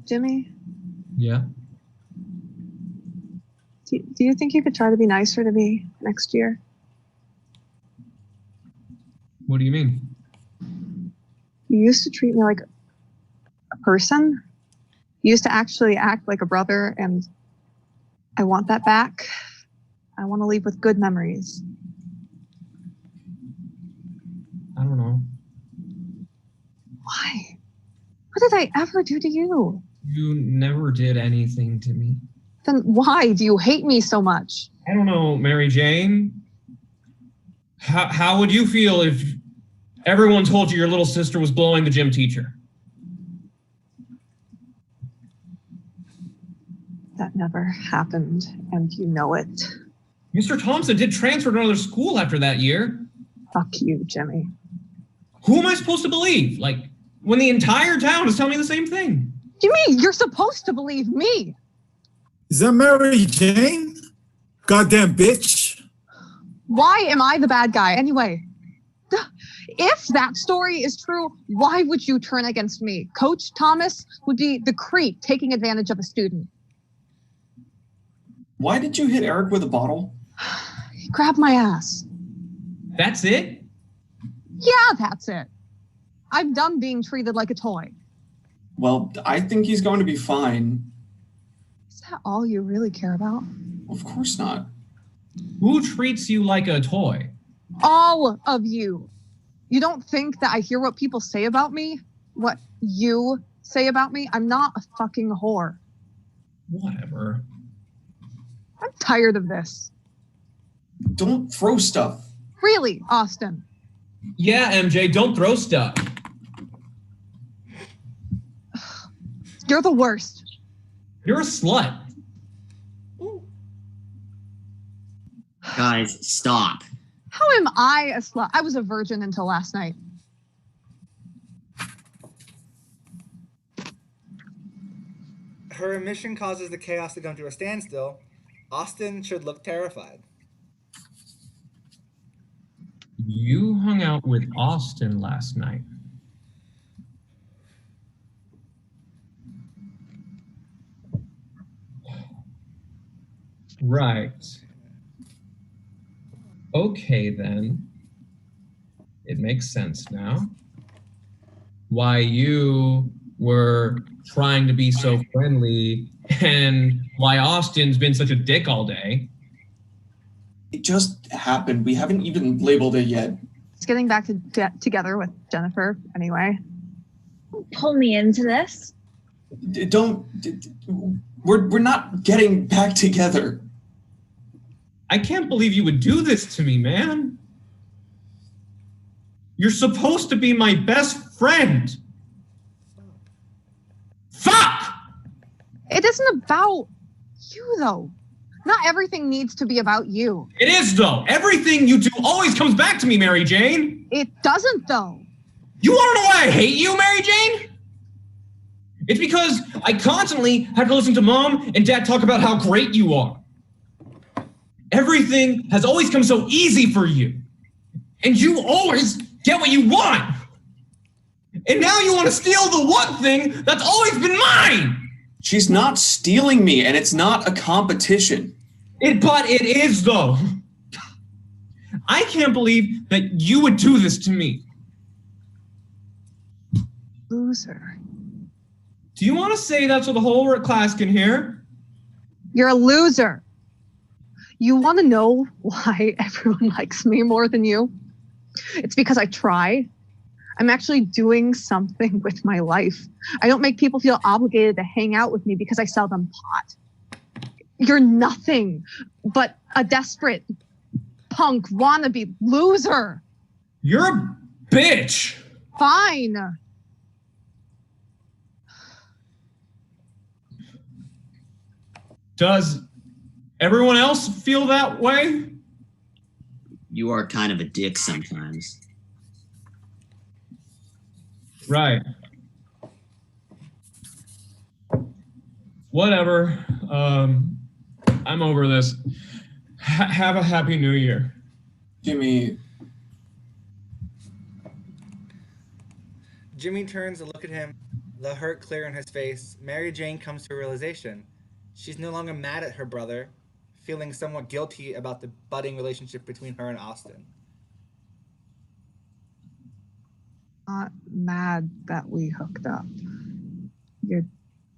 Jimmy? Yeah? Do you think you could try to be nicer to me next year? What do you mean? You used to treat me like a person. You used to actually act like a brother, and I want that back. I want to leave with good memories. I don't know. Why? What did I ever do to you? You never did anything to me. Then why do you hate me so much? I don't know, Mary Jane. How would you feel if everyone told you your little sister was blowing the gym teacher? That never happened, and you know it. Mr. Thompson did transfer to another school after that year. Fuck you, Jimmy. Who am I supposed to believe? Like, when the entire town is telling me the same thing? Jimmy, you're supposed to believe me. Is that Mary Jane? Goddamn bitch. Why am I the bad guy anyway? If that story is true, why would you turn against me? Coach Thomas would be the creep taking advantage of a student. Why did you hit Eric with a bottle? He grabbed my ass. That's it? Yeah, that's it. I'm done being treated like a toy. Well, I think he's going to be fine. Is that all you really care about? Of course not. Who treats you like a toy? All of you. You don't think that I hear what people say about me? What you say about me? I'm not a fucking whore. Whatever. I'm tired of this. Don't throw stuff. Really, Austin? Yeah, MJ, don't throw stuff. You're the worst. You're a slut. Guys, stop. How am I a slut? I was a virgin until last night. Her admission causes the chaos to come to a standstill. Austin should look terrified. You hung out with Austin last night. Right. Okay, then. It makes sense now. Why you were trying to be so friendly and why Austin's been such a dick all day. It just happened. We haven't even labeled it yet. It's getting back together with Jennifer anyway. Pull me into this. We're not getting back together. I can't believe you would do this to me, man. You're supposed to be my best friend. Fuck! It isn't about you, though. Not everything needs to be about you. It is, though. Everything you do always comes back to me, Mary Jane. It doesn't, though. You want to know why I hate you, Mary Jane? It's because I constantly have to listen to Mom and Dad talk about how great you are. Everything has always come so easy for you. And you always get what you want. And now you want to steal the one thing that's always been mine. She's not stealing me, and it's not a competition. But it is, though. I can't believe that you would do this to me. Loser. Do you want to say that so the whole class can hear? You're a loser. You want to know why everyone likes me more than you? It's because I try. I'm actually doing something with my life. I don't make people feel obligated to hang out with me because I sell them pot. You're nothing but a desperate punk wannabe loser. You're a bitch. Fine. Does everyone else feel that way? You are kind of a dick sometimes. Right. Whatever. I'm over this. Have a happy new year. Jimmy turns to look at him, the hurt clear in his face. Mary Jane comes to a realization. She's no longer mad at her brother, feeling somewhat guilty about the budding relationship between her and Austin. Not mad that we hooked up. You're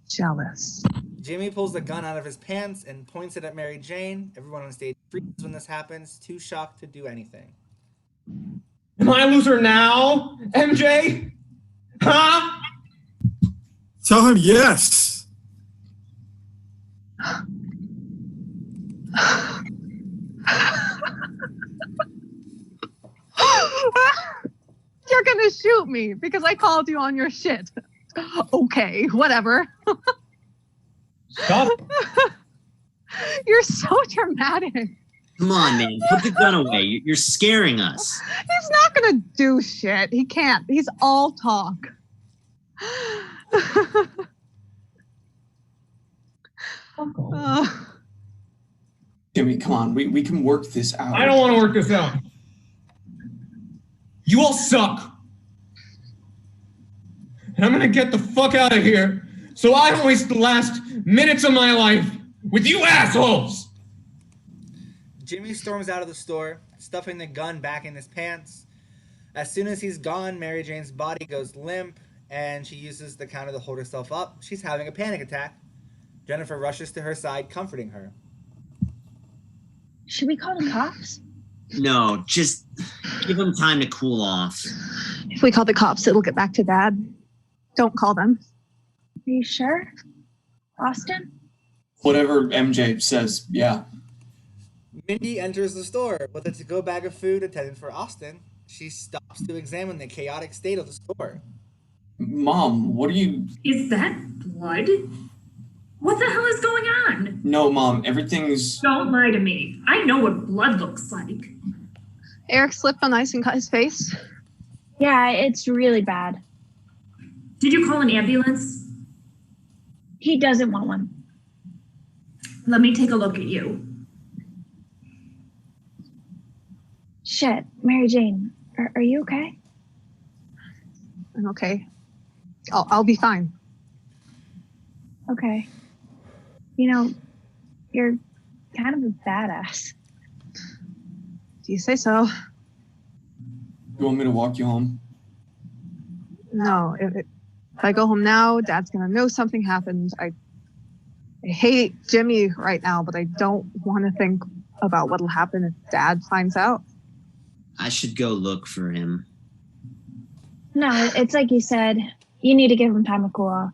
jealous. Jimmy pulls the gun out of his pants and points it at Mary Jane. Everyone on stage freezes when this happens, too shocked to do anything. Am I a loser now, MJ? Huh? Tell him yes. You're gonna shoot me because I called you on your shit. Okay, whatever. Stop. You're so dramatic. Come on, man. Put the gun away. You're scaring us. He's not gonna do shit. He can't. He's all talk. Jimmy, come on. We can work this out. I don't want to work this out. You all suck. And I'm going to get the fuck out of here so I don't waste the last minutes of my life with you assholes. Jimmy storms out of the store, stuffing the gun back in his pants. As soon as he's gone, Mary Jane's body goes limp, and she uses the counter to hold herself up. She's having a panic attack. Jennifer rushes to her side, comforting her. Should we call the cops? No, just give them time to cool off. If we call the cops, it'll get back to Dad. Don't call them. Are you sure? Austin? Whatever MJ says, yeah. Mindy enters the store with a to-go bag of food intended for Austin. She stops to examine the chaotic state of the store. Mom, what are you... Is that blood? What the hell is going on? No, Mom, everything's... Don't lie to me. I know what blood looks like. Eric slipped on ice and cut his face. Yeah, it's really bad. Did you call an ambulance? He doesn't want one. Let me take a look at you. Shit, Mary Jane, are you okay? I'm okay. I'll be fine. Okay. You know, you're kind of a badass. Do you say so? You want me to walk you home? No. If I go home now, Dad's gonna know something happened. I hate Jimmy right now, but I don't want to think about what'll happen if Dad finds out. I should go look for him. No, it's like you said. You need to give him time to cool off.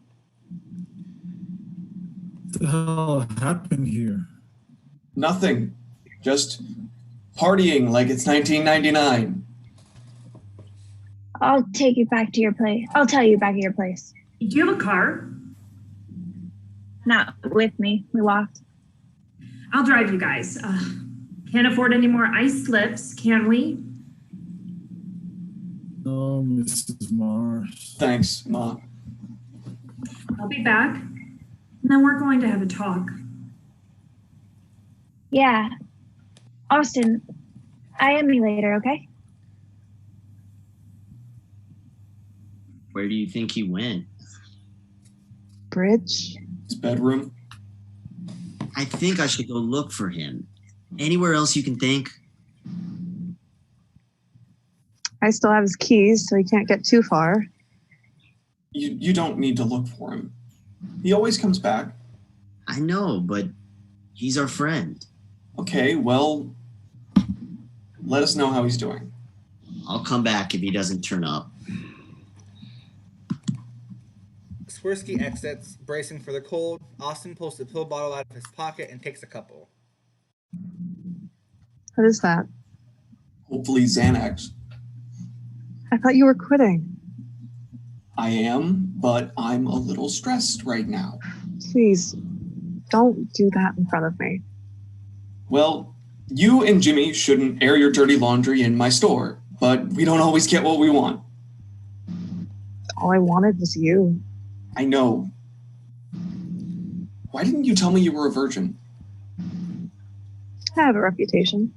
What the hell happened here? Nothing. Just partying like it's 1999. I'll take you back to your place. I'll tell you back at your place. Do you have a car? Not with me. We walked. I'll drive you guys. Can't afford any more ice slips, can we? No, Mrs. Mars. Thanks, Ma. I'll be back. And then we're going to have a talk. Yeah. Austin, I am me later, okay? Where do you think he went? Bridge? His bedroom. I think I should go look for him. Anywhere else you can think? I still have his keys, so he can't get too far. You don't need to look for him. He always comes back. I know, but he's our friend. Okay, well, let us know how he's doing. I'll come back if he doesn't turn up. Swirsky exits, bracing for the cold. Austin pulls the pill bottle out of his pocket and takes a couple. What is that? Hopefully Xanax. I thought you were quitting. I am, but I'm a little stressed right now. Please, don't do that in front of me. Well, you and Jimmy shouldn't air your dirty laundry in my store, but we don't always get what we want. All I wanted was you. I know. Why didn't you tell me you were a virgin? I have a reputation.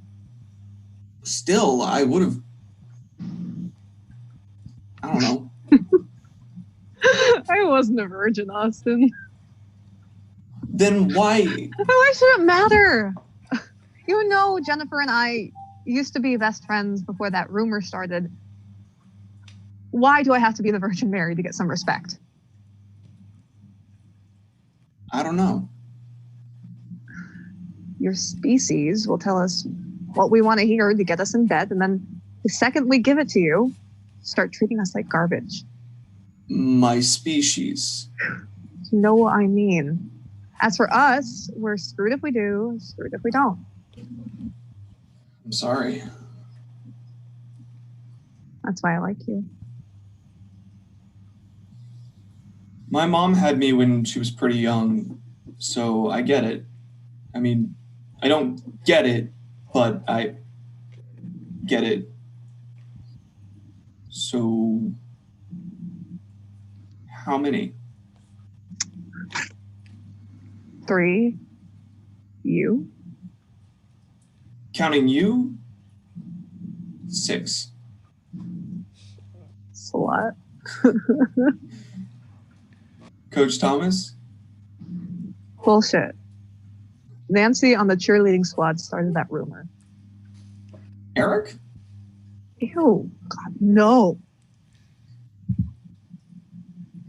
Still, I would have... I don't know. I wasn't a virgin, Austin. Then why... Why should it matter? You know, Jennifer and I used to be best friends before that rumor started. Why do I have to be the Virgin Mary to get some respect? I don't know. Your species will tell us what we want to hear to get us in bed, and then the second we give it to you, start treating us like garbage. My species. You know what I mean. As for us, we're screwed if we do, screwed if we don't. I'm sorry. That's why I like you. My mom had me when she was pretty young, so I get it. I mean, I don't get it, but I get it. So, how many? 3. You? Counting you? 6. Slut. Coach Thomas? Bullshit. Nancy on the cheerleading squad started that rumor. Eric? Ew. God, no.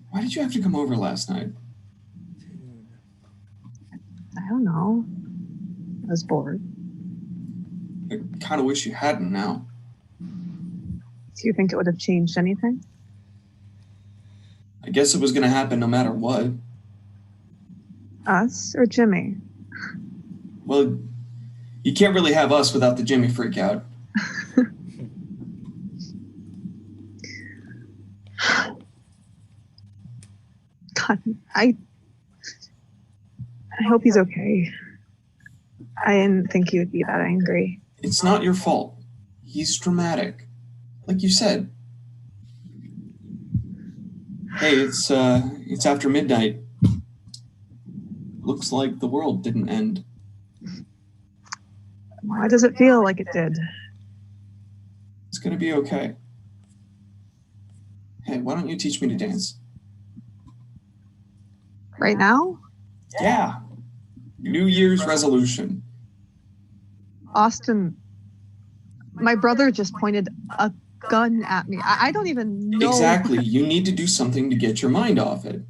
Why did you have to come over last night? I don't know. I was bored. I kind of wish you hadn't now. Do you think it would have changed anything? I guess it was going to happen no matter what. Us or Jimmy? Well, you can't really have us without the Jimmy freak out. God, I hope he's okay. I didn't think he would be that angry. It's not your fault. He's dramatic. Like you said. Hey, it's after midnight. Looks like the world didn't end. Why does it feel like it did? It's gonna be okay. Hey, why don't you teach me to dance? Right now? Yeah. New Year's resolution. Austin, my brother just pointed a gun at me. I don't even know. Exactly. You need to do something to get your mind off it.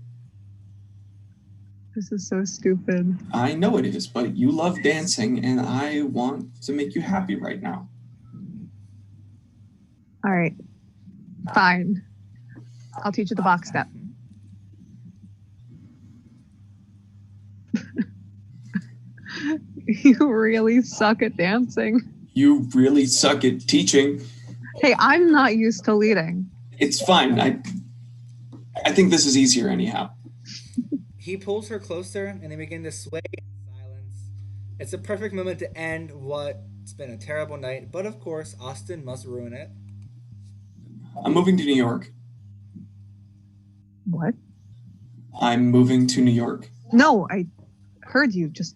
This is so stupid. I know it is, but you love dancing, and I want to make you happy right now. All right. Fine. I'll teach you the box step. You really suck at dancing. You really suck at teaching. Hey, I'm not used to leading. It's fine. I think this is easier anyhow. He pulls her closer and they begin to sway in silence. It's a perfect moment to end what's been a terrible night, but of course, Austin must ruin it. I'm moving to New York. What? I'm moving to New York. No, I heard you. Just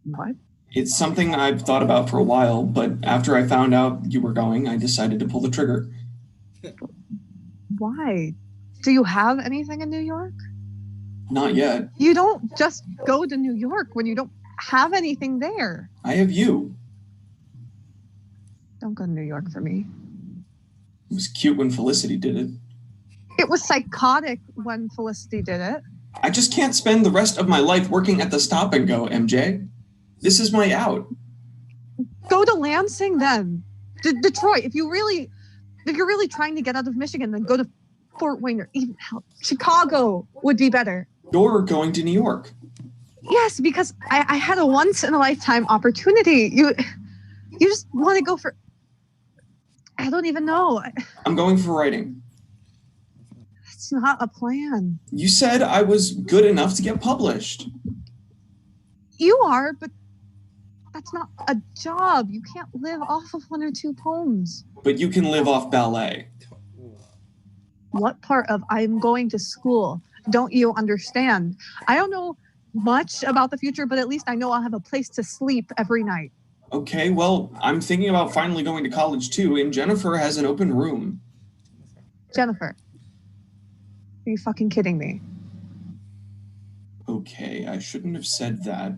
what? It's something I've thought about for a while, but after I found out you were going, I decided to pull the trigger. Why? Do you have anything in New York? Not yet. You don't just go to New York when you don't have anything there. I have you. Don't go to New York for me. It was cute when Felicity did it. It was psychotic when Felicity did it. I just can't spend the rest of my life working at the Stop and Go, MJ. This is my out. Go to Lansing then. Detroit. If you're really trying to get out of Michigan, then go to Fort Wayne or even hell, Chicago would be better. You're going to New York. Yes, because I had a once in a lifetime opportunity. You just want to go for, I don't even know. I'm going for writing. It's not a plan. You said I was good enough to get published. You are, but that's not a job. You can't live off of one or two poems. But you can live off ballet. What part of I'm going to school don't you understand? I don't know much about the future, but at least I know I'll have a place to sleep every night. Okay, well, I'm thinking about finally going to college too, and Jennifer has an open room. Jennifer, are you fucking kidding me? Okay, I shouldn't have said that.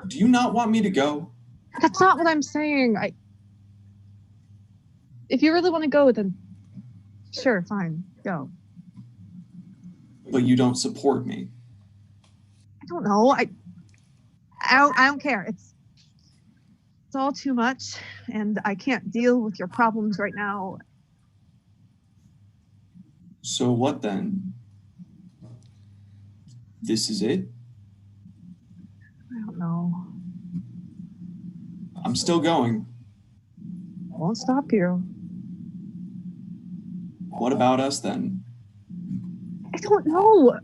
Do you not want me to go? That's not what I'm saying. If you really want to go, then sure, fine, go. But you don't support me. I don't know. I don't care. It's all too much, and I can't deal with your problems right now. So what then? This is it? I don't know. I'm still going. I won't stop you. What about us then? I don't know.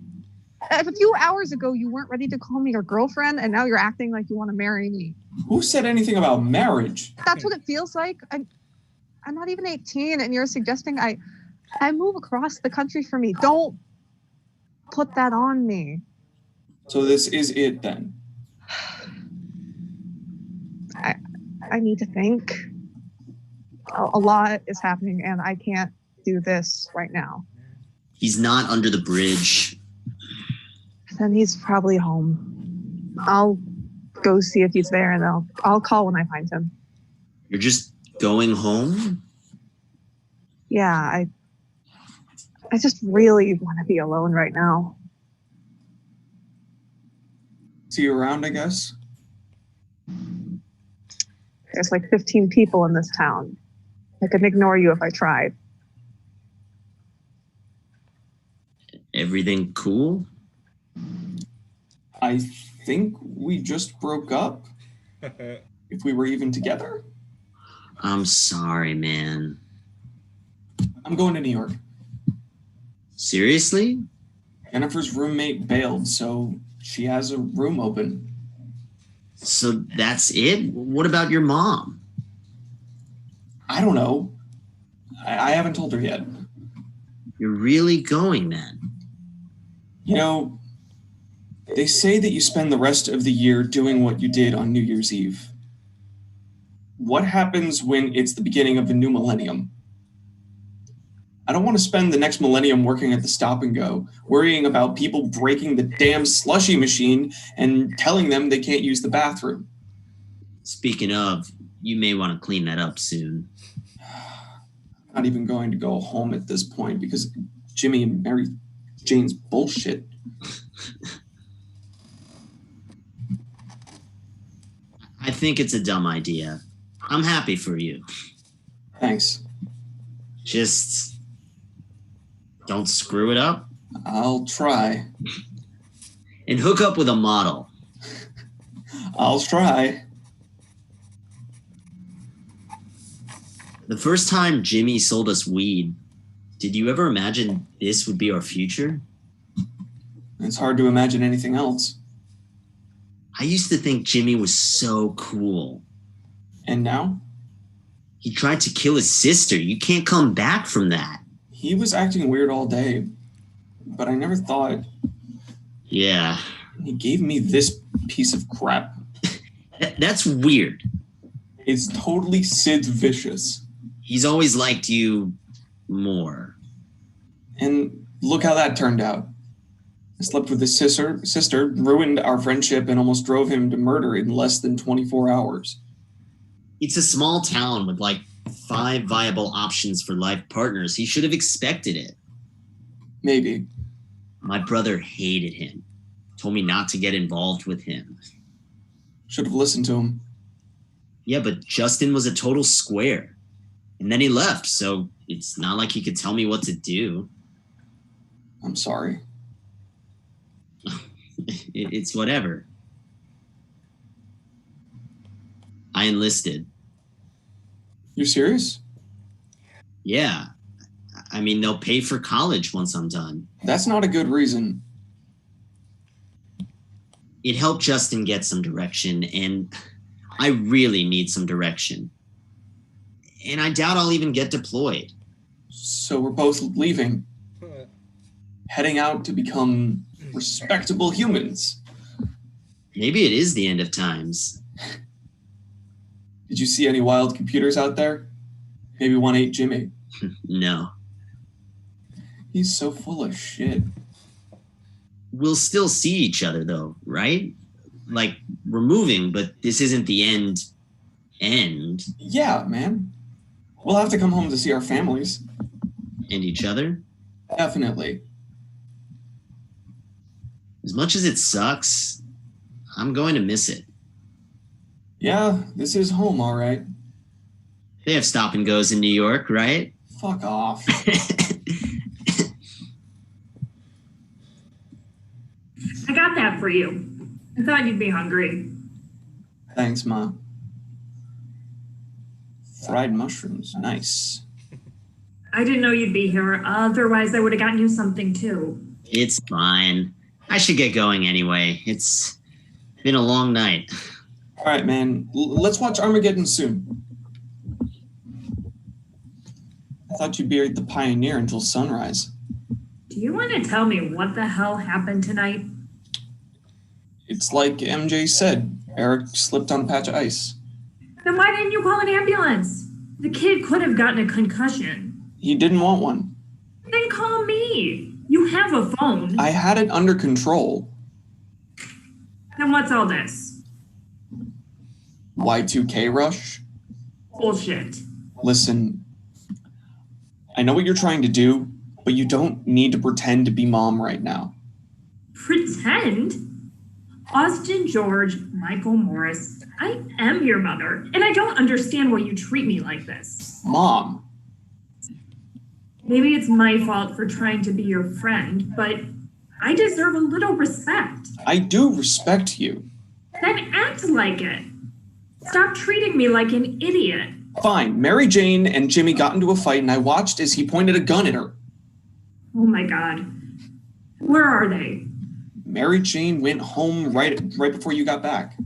A few hours ago, you weren't ready to call me your girlfriend, and now you're acting like you want to marry me. Who said anything about marriage? That's what it feels like. I'm not even 18, and you're suggesting I move across the country for me. Don't put that on me. So this is it then? I need to think. A lot is happening, and I can't do this right now. He's not under the bridge. Then he's probably home. I'll go see if he's there, and I'll call when I find him. You're just going home? Yeah, I just really want to be alone right now. See you around, I guess? There's like 15 people in this town. I could ignore you if I tried. Everything cool? I think we just broke up. If we were even together. I'm sorry, man. I'm going to New York. Seriously? Jennifer's roommate bailed, so she has a room open. So that's it? What about your mom? I don't know. I haven't told her yet. You're really going then? You know, they say that you spend the rest of the year doing what you did on New Year's Eve. What happens when it's the beginning of the new millennium? I don't want to spend the next millennium working at the stop and go, worrying about people breaking the damn slushy machine and telling them they can't use the bathroom. Speaking of, you may want to clean that up soon. I'm not even going to go home at this point because Jimmy and Mary Jane's bullshit. I think it's a dumb idea. I'm happy for you. Thanks. Just don't screw it up. I'll try. And hook up with a model. I'll try. The first time Jimmy sold us weed, did you ever imagine this would be our future? It's hard to imagine anything else. I used to think Jimmy was so cool. And now? He tried to kill his sister. You can't come back from that. He was acting weird all day, but I never thought. Yeah. He gave me this piece of crap. That's weird. It's totally Sid's vicious. He's always liked you more. And look how that turned out. I slept with his sister, ruined our friendship, and almost drove him to murder in less than 24 hours. It's a small town with like 5 viable options for life partners. He should have expected it. Maybe. My brother hated him. Told me not to get involved with him. Should have listened to him. Yeah, but Justin was a total square. And then he left, so it's not like he could tell me what to do. I'm sorry. It's whatever. I enlisted. You serious? Yeah. I mean, they'll pay for college once I'm done. That's not a good reason. It helped Justin get some direction, and I really need some direction. And I doubt I'll even get deployed. So we're both leaving. Heading out to become respectable humans. Maybe it is the end of times. Did you see any wild computers out there? Maybe one ate Jimmy. No. He's so full of shit. We'll still see each other though, right? Like, we're moving, but this isn't the end. Yeah, man. We'll have to come home to see our families. And each other? Definitely. As much as it sucks, I'm going to miss it. Yeah, this is home, all right. They have stop and goes in New York, right? Fuck off. I got that for you. I thought you'd be hungry. Thanks, Ma. Fried mushrooms, nice. I didn't know you'd be here. Otherwise, I would have gotten you something too. It's fine. I should get going anyway. It's been a long night. All right, man. Let's watch Armageddon soon. I thought you'd be at the Pioneer until sunrise. Do you want to tell me what the hell happened tonight? It's like MJ said. Eric slipped on a patch of ice. Then why didn't you call an ambulance? The kid could have gotten a concussion. He didn't want one. Then call me. You have a phone. I had it under control. Then what's all this? Y2K rush? Bullshit. Listen, I know what you're trying to do, but you don't need to pretend to be mom right now. Pretend? Austin George, Michael Morris, I am your mother, and I don't understand why you treat me like this. Mom. Maybe it's my fault for trying to be your friend, but I deserve a little respect. I do respect you. Then act like it. Stop treating me like an idiot. Fine, Mary Jane and Jimmy got into a fight and I watched as he pointed a gun at her. Oh my God. Where are they? Mary Jane went home right before you got back.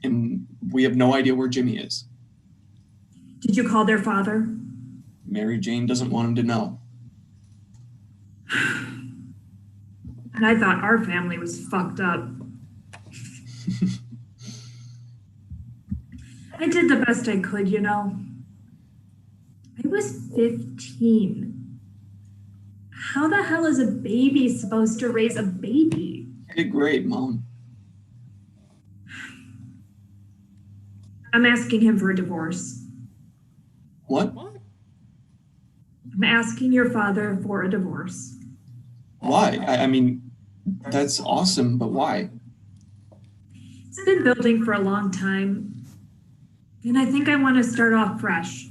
And we have no idea where Jimmy is. Did you call their father? Mary Jane doesn't want him to know. And I thought our family was fucked up. I did the best I could, you know. I was 15. How the hell is a baby supposed to raise a baby? You did great, Mom. I'm asking him for a divorce. What? I'm asking your father for a divorce. Why? I mean, that's awesome, but why? It's been building for a long time. And I think I want to start off fresh.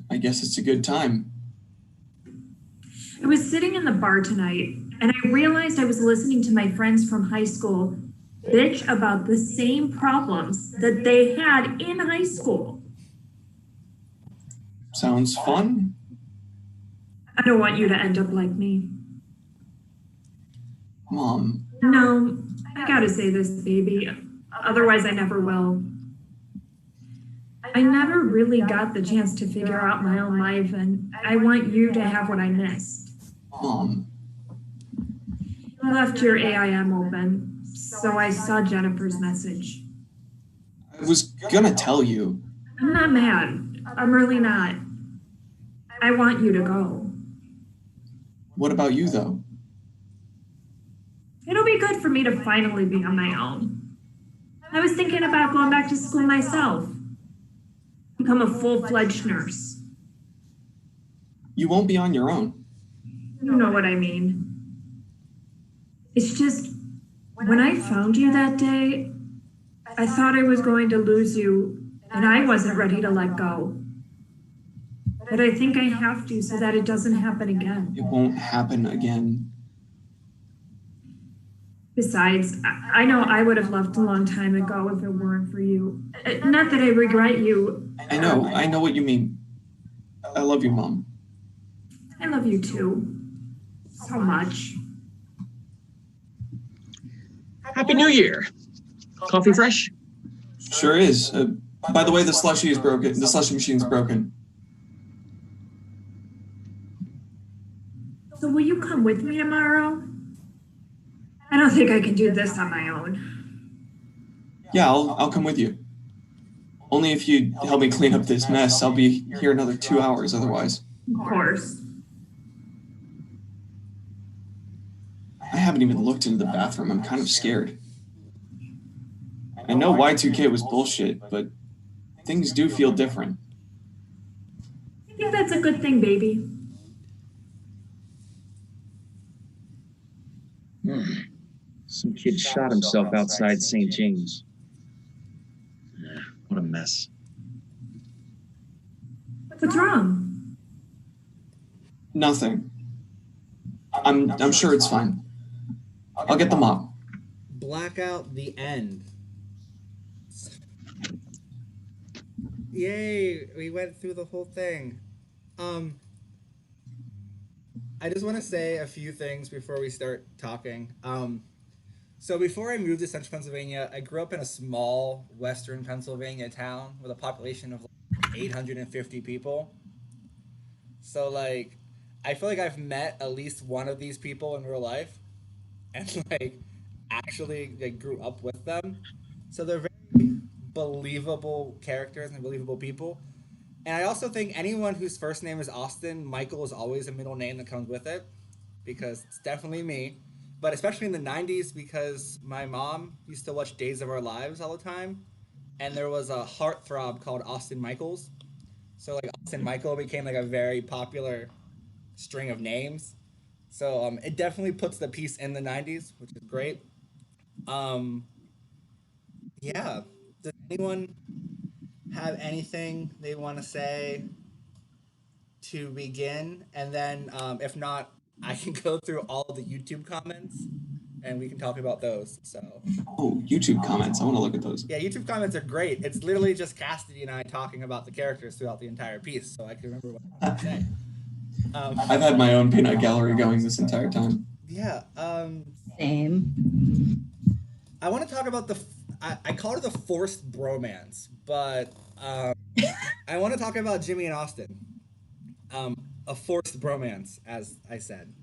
I guess it's a good time. I was sitting in the bar tonight, and I realized I was listening to my friends from high school bitch about the same problems that they had in high school. Sounds fun. I don't want you to end up like me. Mom, No, I gotta say this, baby. Otherwise, I never will. I never really got the chance to figure out my own life, and I want you to have what I missed. Mom, I left your AIM open, so I saw Jennifer's message. I was gonna tell you. I'm not mad. I'm really not. I want you to go. What about you, though? It'll be good for me to finally be on my own. I was thinking about going back to school myself. Become a full-fledged nurse. You won't be on your own. You know what I mean. It's just, when I found you that day, I thought I was going to lose you, and I wasn't ready to let go. But I think I have to so that it doesn't happen again. It won't happen again. Besides, I know I would have left a long time ago if it weren't for you. Not that I regret you. I know what you mean. I love you, Mom. I love you too. So much. Happy New Year. Coffee fresh? Sure is. By the way, the slushie is broken. The slushie machine's broken. So will you come with me tomorrow? I don't think I can do this on my own. Yeah, I'll come with you. Only if you help me clean up this mess. I'll be here another 2 hours otherwise. Of course. I haven't even looked into the bathroom. I'm kind of scared. I know Y2K was bullshit, but things do feel different. I think that's a good thing, baby. Some kid shot himself outside St. James. What a mess. What's wrong? Nothing. I'm sure it's fine. I'll get the mop. Blackout the end. Yay, we went through the whole thing. I just want to say a few things before we start talking. So before I moved to central Pennsylvania, I grew up in a small western Pennsylvania town with a population of like 850 people. So like, I feel like I've met at least one of these people in real life, and like actually like grew up with them. So they're very believable characters and believable people. And I also think anyone whose first name is Austin, Michael is always a middle name that comes with it, because it's definitely me. But especially in the 90s, because my mom used to watch Days of Our Lives all the time, and there was a heartthrob called Austin Michaels. So like Austin Michael became like a very popular string of names. So it definitely puts the piece in the 90s, which is great. Yeah. Does anyone have anything they want to say to begin? And then if not, I can go through all the YouTube comments and we can talk about those. So Oh, YouTube comments. I want to look at those. yeah, YouTube comments are great. It's literally just Cassidy and I talking about the characters throughout the entire piece, so I can remember what I want to say. I've had my own peanut gallery going this entire time. Yeah. Same. I want to talk about I call it the forced bromance, but I want to talk about Jimmy and Austin. A forced bromance, as I said.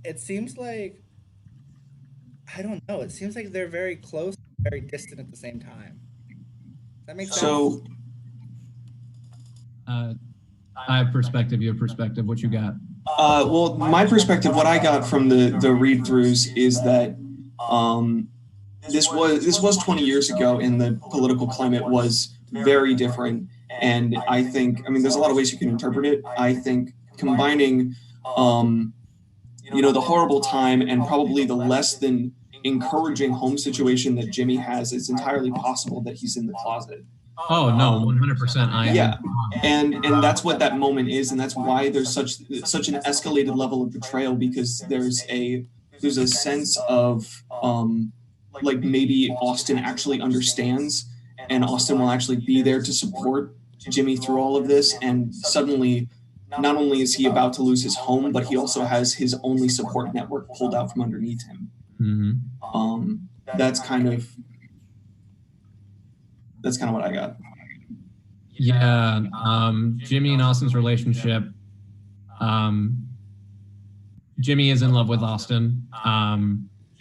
It seems like, I don't know, it seems like they're very close, very distant at the same time. Does that make sense? So, I have perspective. You have perspective. What you got? well, my perspective, what I got from the read-throughs is that this was 20 years ago, and the political climate was very different. And I think, I mean, there's a lot of ways you can interpret it. I think combining, the horrible time and probably the less than encouraging home situation that Jimmy has, it's entirely possible that he's in the closet. Oh no, 100%. I am. Yeah, and that's what that moment is, and that's why there's such an escalated level of betrayal, because there's a sense of like maybe Austin actually understands, and Austin will actually be there to support Jimmy through all of this, and suddenly not only is he about to lose his home, but he also has his only support network pulled out from underneath him. Mm-hmm. That's kind of what I got. Yeah, Jimmy and Austin's relationship. Jimmy is in love with Austin.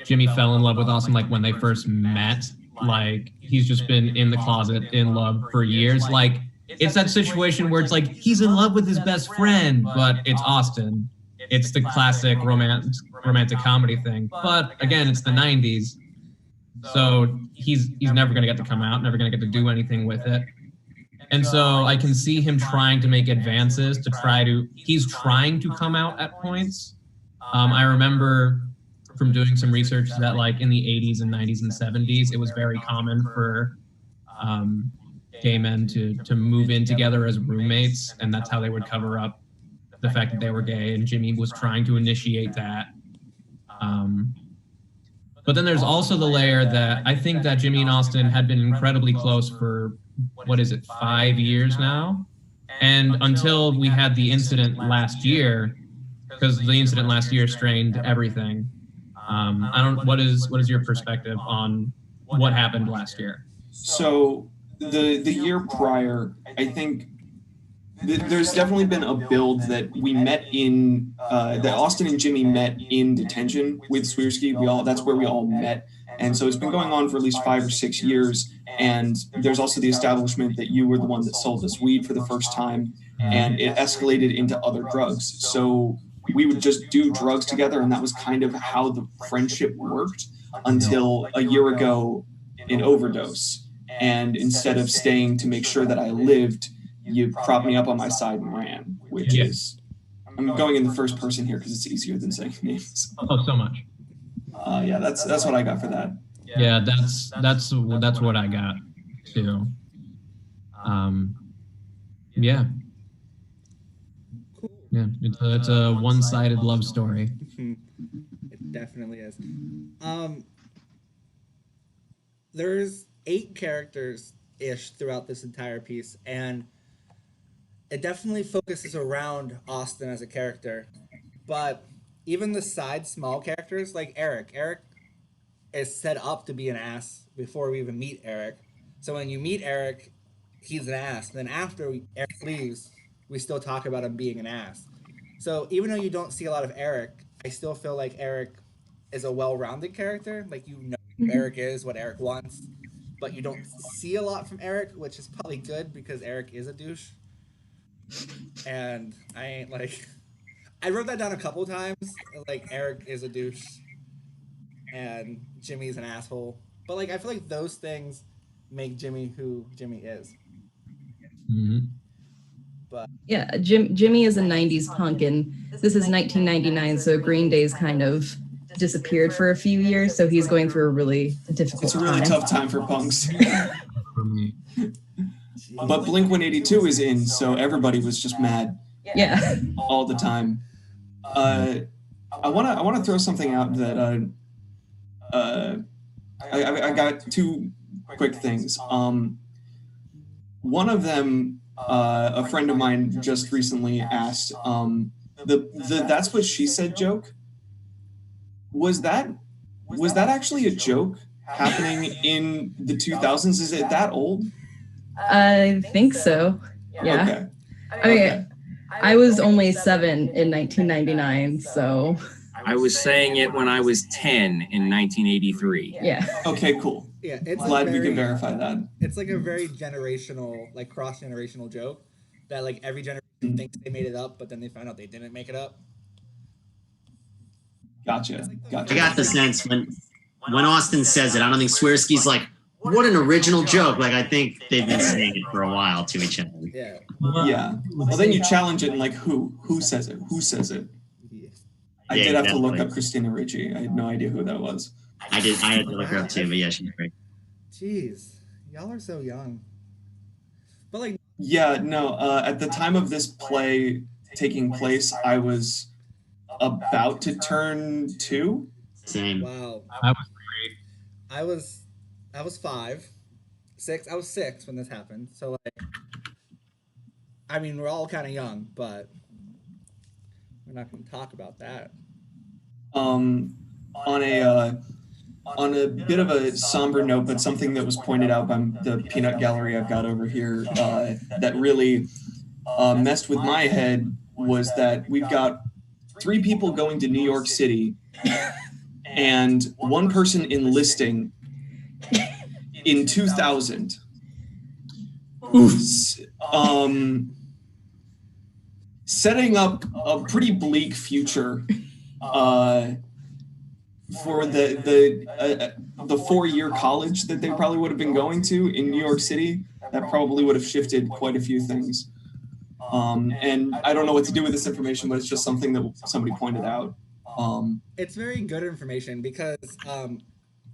Jimmy fell in love with Austin like when they first met. Like he's just been in the closet in love for years. Like it's that situation where it's like he's in love with his best friend, but it's Austin. It's the classic romantic comedy thing. But again, it's the 90s. So he's never going to get to come out, never going to get to do anything with it. And so I can see him trying to make advances he's trying to come out at points. I remember from doing some research that like in the 80s and 90s and 70s, it was very common for gay men to move in together as roommates, and that's how they would cover up the fact that they were gay, and Jimmy was trying to initiate that. But then there's also the layer that I think that Jimmy and Austin had been incredibly close for, 5 years now? And until we had the incident last year, because the incident last year strained everything. What is your perspective on what happened last year? So the year prior, I think there's definitely been a build that we met in that Austin and Jimmy met in detention with Swiersky. That's where we all met, and so it's been going on for at least 5 or 6 years. And there's also the establishment that you were the one that sold us weed for the first time, and it escalated into other drugs. So we would just do drugs together, and that was kind of how the friendship worked until a year ago in overdose. And instead of staying to make sure that I lived, you propped me up on my side and ran, which is, I'm going in the first person here because it's easier than saying names. Oh, so much. Yeah, that's what I got for that. Yeah, that's what I got too. Yeah. Cool. Yeah, it's a one-sided love story. It definitely is. There's 8 characters-ish throughout this entire piece, and it definitely focuses around Austin as a character. But even the side small characters, like Eric is set up to be an ass before we even meet Eric. So when you meet Eric, he's an ass. Then after Eric leaves, we still talk about him being an ass. So even though you don't see a lot of Eric, I still feel like Eric is a well-rounded character. Like, you know who Eric is, what Eric wants, but you don't see a lot from Eric, which is probably good because Eric is a douche. And I wrote that down a couple times. Like, Eric is a douche and Jimmy's an asshole. But like, I feel like those things make Jimmy who Jimmy is. Mm-hmm. But yeah, Jimmy is a 90s punk, and this is 1999, so Green Day's kind of disappeared for a few years, so he's going through a really difficult time. It's a really tough time for punks. For me. But Blink-182 is in, so everybody was just mad. Yeah. All the time. I wanna throw something out that I got 2 quick things. One of them, a friend of mine just recently asked, the "That's What She Said" joke, was that actually a joke happening in the 2000s? Is it that old? I think so. Yeah. Okay. I mean, I was only 7 in 1999, so. I was saying it when I was 10 in 1983. Yeah. Okay, cool. Yeah, it's Glad we can verify that. It's like a very generational, like cross-generational joke that like every generation thinks they made it up, but then they find out they didn't make it up. Gotcha. I got the sense when Austin says it, I don't think Swirsky's like, what an original joke. Like, I think they've been saying it for a while to each other. Yeah. Yeah. Well, then you challenge it and like, who says it? Who says it? I did have to look up Christina Ricci. I had no idea who that was. I had to look her up too, but yeah, she's great. Jeez, y'all are so young. But like, yeah, no. At the time of this play taking place, I was about to turn 2. Same. Wow. I was 3. I was 5, 6. I was 6 when this happened. So like, I mean, we're all kind of young, but we're not going to talk about that. On a bit of a somber note, but something that was pointed out by the peanut gallery I've got over here that really messed with my head was that we've got 3 people going to New York City and 1 person enlisting in 2000. Setting up a pretty bleak future for the 4-year college that they probably would have been going to in New York City. That probably would have shifted quite a few things. And I don't know what to do with this information, but it's just something that somebody pointed out. It's very good information because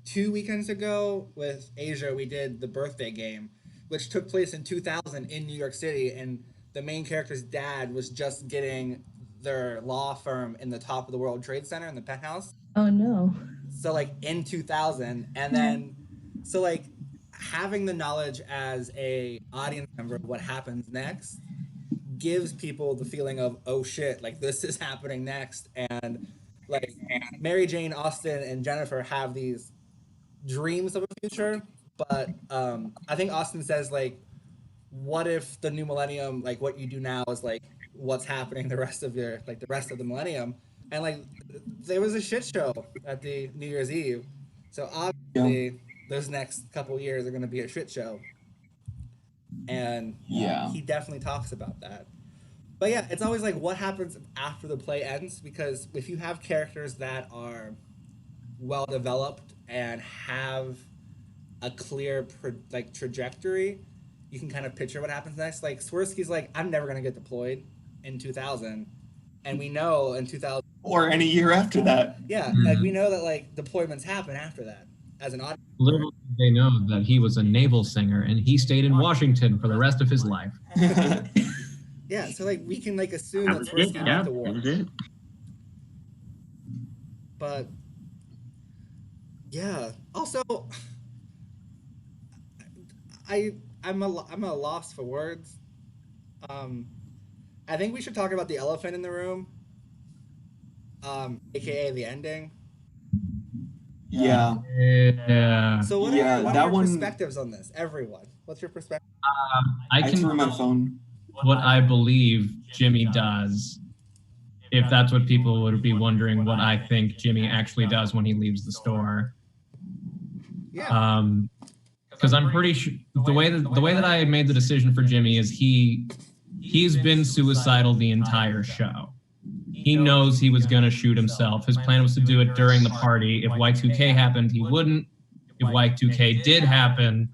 2 weekends ago with Asia, we did the birthday game, which took place in 2000 in New York City, and the main character's dad was just getting their law firm in the top of the World Trade Center in the penthouse. Oh no. So like in 2000, and then so like having the knowledge as a audience member of what happens next gives people the feeling of, oh shit, like this is happening next. And like Mary Jane, Austin, and Jennifer have these dreams of a future, but I think Austin says like, what if the new millennium, like what you do now is like what's happening the rest of the millennium? And like there was a shit show at the New Year's Eve, so obviously those next couple years are going to be a shit show. And he definitely talks about that. But yeah, it's always like what happens after the play ends, because if you have characters that are well developed and have a clear trajectory, you can kind of picture what happens next. Like Swirsky's like, I'm never going to get deployed in 2000, and we know in 2000 or any year after that. Yeah, like we know that like deployments happen after that. As an audience, little did they know that he was a naval singer and he stayed in Washington for the rest of his life. Yeah, so like we can like assume that Swirsky went to war. But yeah, also I'm a loss for words. I think we should talk about the elephant in the room, aka the ending. Yeah. So what are your perspectives on this? Everyone, what's your perspective? I can threw my phone. What I believe Jimmy does, if that's what people would be wondering, what I think Jimmy actually does when he leaves the store. Yeah. Because I'm pretty sure the way that I made the decision for Jimmy is he's been suicidal the entire show. He knows he was gonna shoot himself. His plan was to do it during the party. If Y2K happened, he wouldn't. If Y2K did happen,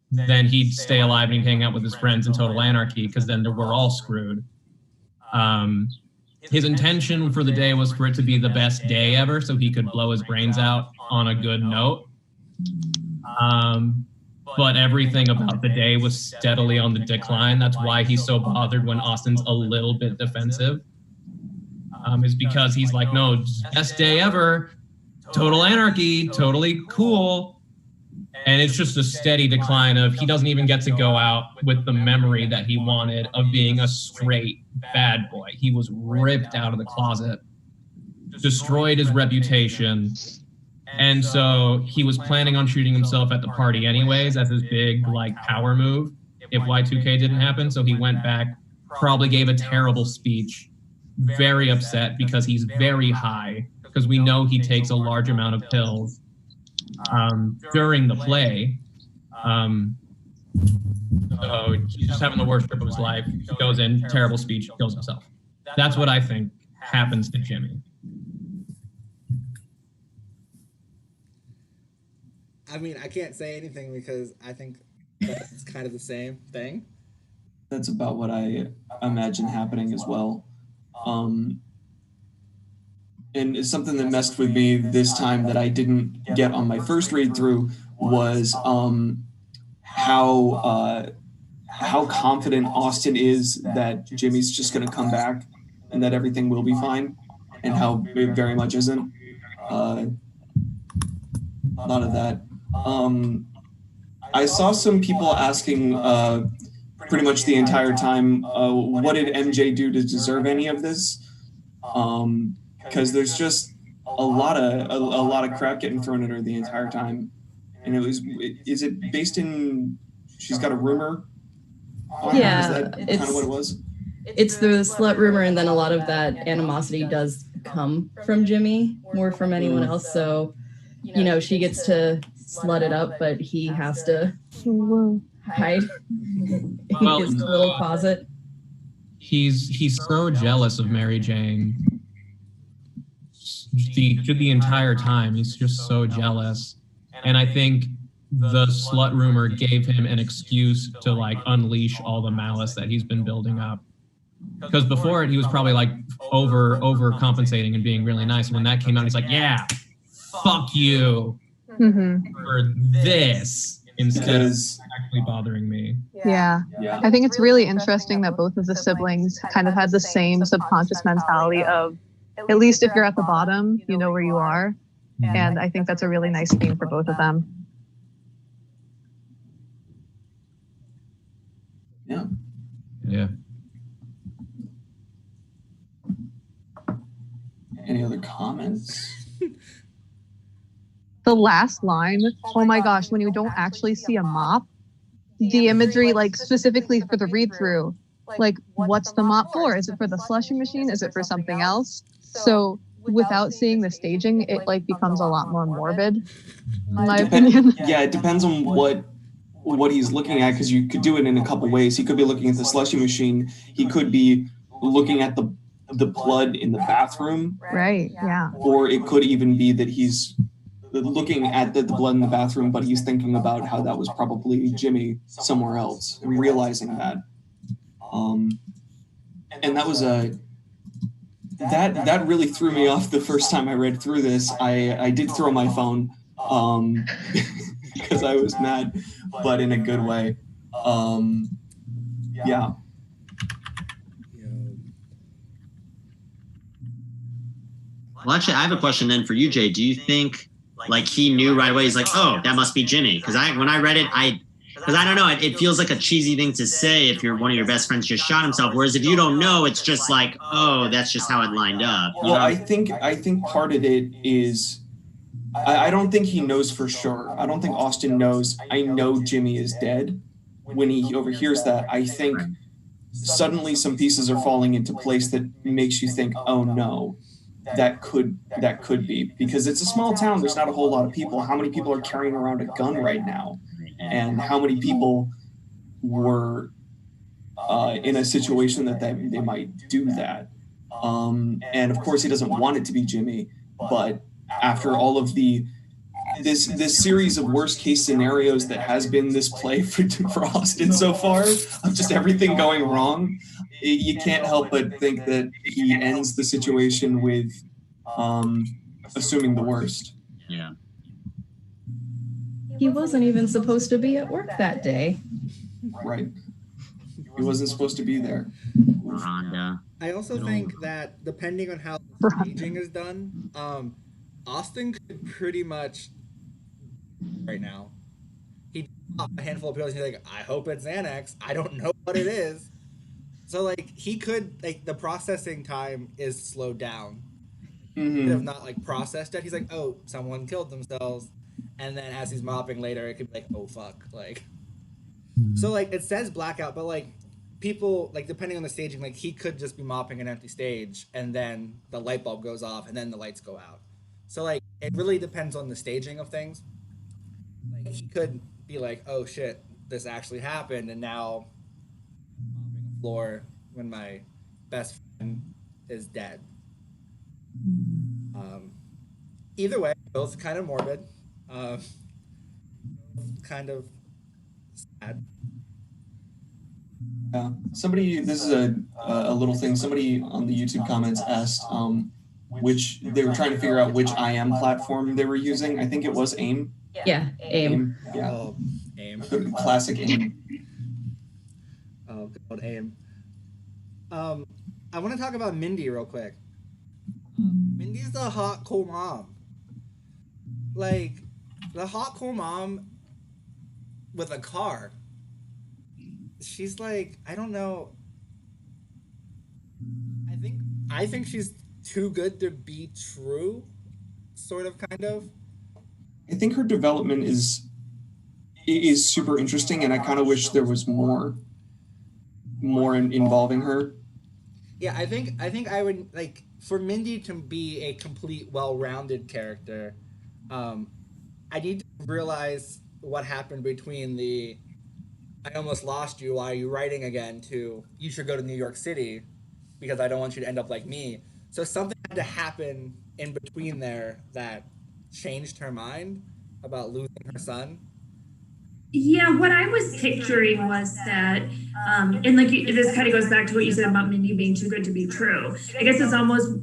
then he'd stay alive and he'd hang out with his friends in total anarchy, because then we're all screwed. His intention for the day was for it to be the best day ever, so he could blow his brains out on a good note. But everything about the day was steadily on the decline. That's why he's so bothered when Austin's a little bit defensive. Is because he's like, no, best day ever, total anarchy, totally cool. And it's just a steady decline of he doesn't even get to go out with the memory that he wanted of being a straight bad boy. He was ripped out of the closet, destroyed his reputation. And so he was planning on shooting himself at the party anyways as his big like power move if Y2K didn't happen. So he went back, probably gave a terrible speech, very upset because he's very high, because we know he takes a large amount of pills during the play. So he's just having the worst trip of his life. He goes in, terrible speech, kills himself. That's what I think happens to Jimmy. I mean, I can't say anything because I think that's kind of the same thing. That's about what I imagine happening as well. And it's something that messed with me this time that I didn't get on my first read through was how confident Austin is that Jimmy's just going to come back and that everything will be fine, and how it very much isn't. A lot of that. I saw some people asking pretty much the entire time, what did MJ do to deserve any of this? Because there's just a lot of crap getting thrown at her the entire time, and is it based in? She's got a rumor. Yeah, is that kind of what it was? It's the slut rumor, and then a lot of that animosity does come from Jimmy more from anyone else. So, you know, she gets to slut it up, but he has to hide in his little closet. He's so jealous of Mary Jane. The entire time, he's just so jealous. And I think the slut rumor gave him an excuse to like unleash all the malice that he's been building up. Because before it, he was probably like overcompensating and being really nice. And when that came out, he's like, yeah, fuck you for this instead of actually bothering me. Yeah. I think it's really interesting that both of the siblings kind of had the same subconscious mentality of, at least if you're at the bottom, you know where you are. And I think that's a really nice theme for both of them. Yeah. Any other comments? The last line, oh my gosh, when you don't actually see a mop, the imagery, like specifically for the read through, like what's the mop for? Is it for the slushing machine? Is it for something else? So without seeing the staging, it like becomes a lot more morbid, in my opinion. Yeah, it depends on what he's looking at, because you could do it in a couple ways. He could be looking at the slushy machine. He could be looking at the blood in the bathroom. Right, yeah. Or it could even be that he's looking at the blood in the bathroom, but he's thinking about how that was probably Jimmy somewhere else and realizing that. And that was that really threw me off the first time I read through this. I did throw my phone because I was mad, but in a good way. Yeah. Well, actually, I have a question then for you, Jay. Do you think, like, he knew right away? He's like, oh, that must be Jimmy. Because when I read it, because I don't know, it feels like a cheesy thing to say if one of your best friends just shot himself. Whereas if you don't know, it's just like, oh, that's just how it lined up. Well, I think part of it is, I don't think he knows for sure. I don't think Austin knows. I know Jimmy is dead. When he overhears that, I think suddenly some pieces are falling into place that makes you think, oh no, that could be, because it's a small town. There's not a whole lot of people. How many people are carrying around a gun right now? And how many people were in a situation that they might do that? And of course, he doesn't want it to be Jimmy, but after all of this series of worst case scenarios that has been this play for Austin so far, of just everything going wrong, you can't help but think that he ends the situation with assuming the worst. Yeah. He wasn't even supposed to be at work that day. Right. He wasn't supposed to be there. Rhonda. I also think that depending on how the staging is done, Austin could pretty much right now. a handful of pills. And he's like, I hope it's Xanax. I don't know what it is. So like he could like the processing time is slowed down. He could have not like processed it. He's like, oh, someone killed themselves, and then as he's mopping later, it could be like, oh fuck, like. So like it says blackout, but like people like depending on the staging, like he could just be mopping an empty stage, and then the light bulb goes off, and then the lights go out. So like it really depends on the staging of things. Like he could be like, oh shit, this actually happened, and now I'm mopping a floor when my best friend is dead. Either way, both kind of morbid, kind of sad. Yeah. Somebody, this is a little thing. Somebody on the YouTube comments asked which they were trying to figure out which IM platform they were using. I think it was AIM. Yeah, AIM. Yeah. Oh, AIM. Classic AIM. Oh, good old AIM. I want to talk about Mindy real quick. Mindy's the hot, cool mom. Like, the hot, cool mom with a car. She's like, I don't know. I think she's too good to be true, sort of, kind of. I think her development is super interesting, and I kind of wish there was more involving her. Yeah, I think I would like for Mindy to be a complete, well-rounded character. I need to realize what happened between the I almost lost you, why are you writing again, to you should go to New York City because I don't want you to end up like me. So something had to happen in between there that changed her mind about losing her son. Yeah, what I was picturing was that, and like this kind of goes back to what you said about Mindy being too good to be true. I guess it's almost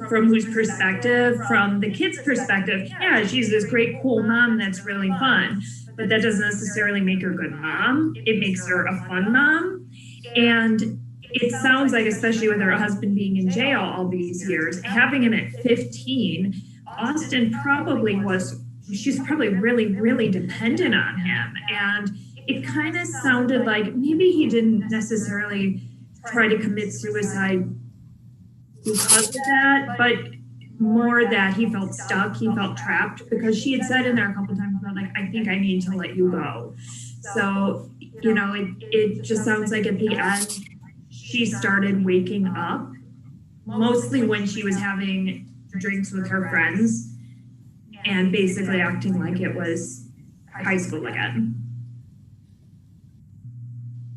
from whose perspective? From the kid's perspective. Yeah, she's this great, cool mom that's really fun, but that doesn't necessarily make her a good mom. It makes her a fun mom. And it sounds like, especially with her husband being in jail all these years, having him at 15, Austin she's probably really, really dependent on him. And it kind of sounded like maybe he didn't necessarily try to commit suicide because of that, but more that he felt stuck, he felt trapped, because she had said in there a couple of times about like, I think I need to let you go. So, it just sounds like at the end, she started waking up, mostly when she was having drinks with her friends and basically acting like it was high school again.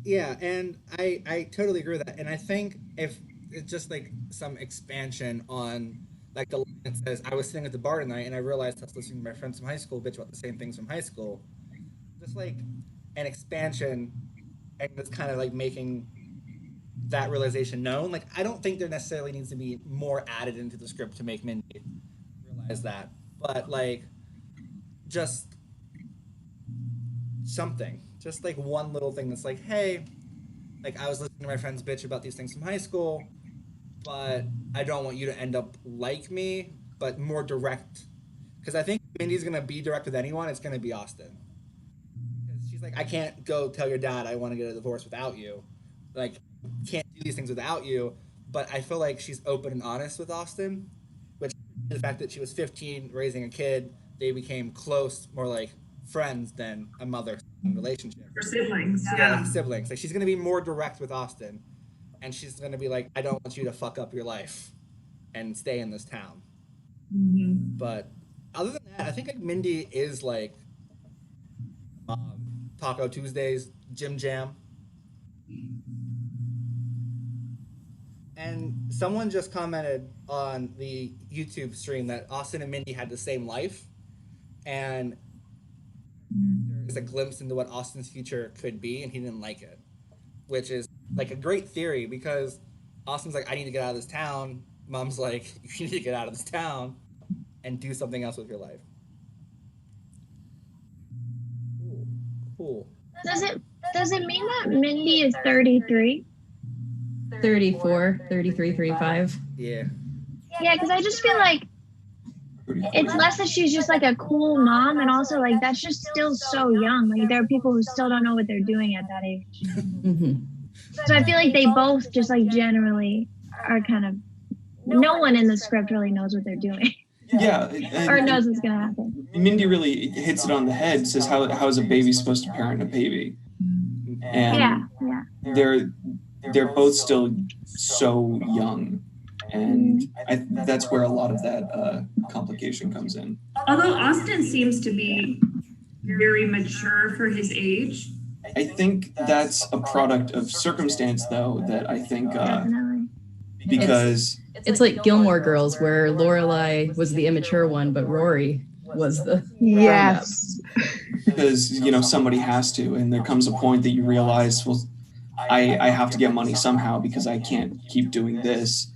Yeah, and I totally agree with that. And I think if it's just like some expansion on like the line that says, I was sitting at the bar tonight and I realized I was listening to my friends from high school bitch about the same things from high school. Just like an expansion and it's kind of like making that realization known. Like, I don't think there necessarily needs to be more added into the script to make Mindy realize that. But like, just something. Just like one little thing that's like, hey, like I was listening to my friends bitch about these things from high school, but I don't want you to end up like me, but more direct. Because I think Mindy's going to be direct with anyone, it's going to be Austin. Because she's like, I can't go tell your dad I want to get a divorce without you. Like, can't do these things without you. But I feel like she's open and honest with Austin, which the fact that she was 15, raising a kid, they became close, more like friends than a mother-son relationship. Or siblings, yeah. Like siblings. Like, she's going to be more direct with Austin. And she's going to be like, I don't want you to fuck up your life and stay in this town. Mm-hmm. But other than that, I think like Mindy is like Taco Tuesdays, Jim Jam. And someone just commented on the YouTube stream that Austin and Mindy had the same life. And there's a glimpse into what Austin's future could be, and he didn't like it. Which is like a great theory, because Austin's like, I need to get out of this town. Mom's like, you need to get out of this town and do something else with your life. Ooh, cool. Does it mean that Mindy is 33? 34, 33, 35. Yeah. Yeah, because I just feel like it's less that she's just like a cool mom, and also like that's just still so young. Like there are people who still don't know what they're doing at that age. Mhm. So I feel like they both just like generally are kind of, no one in the script really knows what they're doing Yeah, or knows what's gonna happen. Mindy really hits it on the head. Says how is a baby supposed to parent a baby? And Yeah. they're both still so young, and that's where a lot of that complication comes in. Although Austin seems to be very mature for his age. I think that's a product of circumstance, though, that I think Definitely. because It's like Gilmore Girls, where Lorelai was the immature one, but Rory was the Yes. because somebody has to, and there comes a point that you realize, well, I have to get money somehow because I can't keep doing this.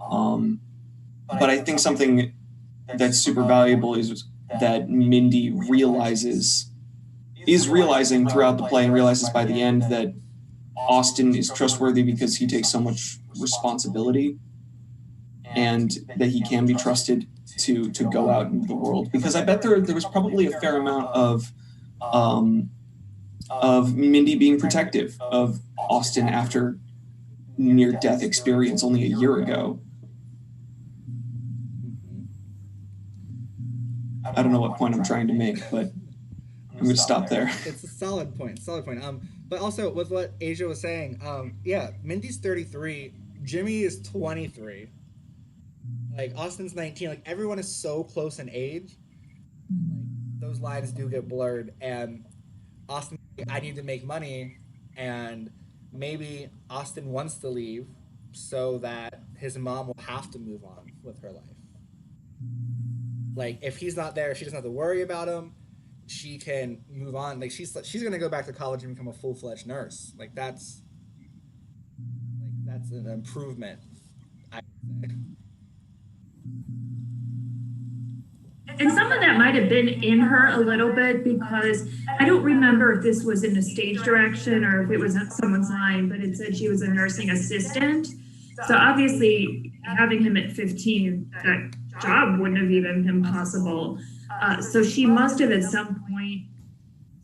But I think something that's super valuable is that Mindy is realizing throughout the play and realizes by the end that Austin is trustworthy because he takes so much responsibility and that he can be trusted to go out into the world. Because I bet there was probably a fair amount of Mindy being protective of Austin after near-death experience only a year ago. I don't know what point I'm trying to make, but I'm going to stop there. It's a solid point. But also with what Asia was saying, yeah, Mindy's 33, Jimmy is 23. Like Austin's 19. Like everyone is so close in age. Like those lines do get blurred, and Austin, I need to make money, and maybe Austin wants to leave so that his mom will have to move on with her life. Like if he's not there, she doesn't have to worry about him. She can move on. Like she's gonna go back to college and become a full-fledged nurse. Like that's an improvement, I would say. And some of that might have been in her a little bit, because I don't remember if this was in the stage direction or if it was someone's line, but it said she was a nursing assistant. So obviously having him at 15, that job wouldn't have even been possible. So she must have at some point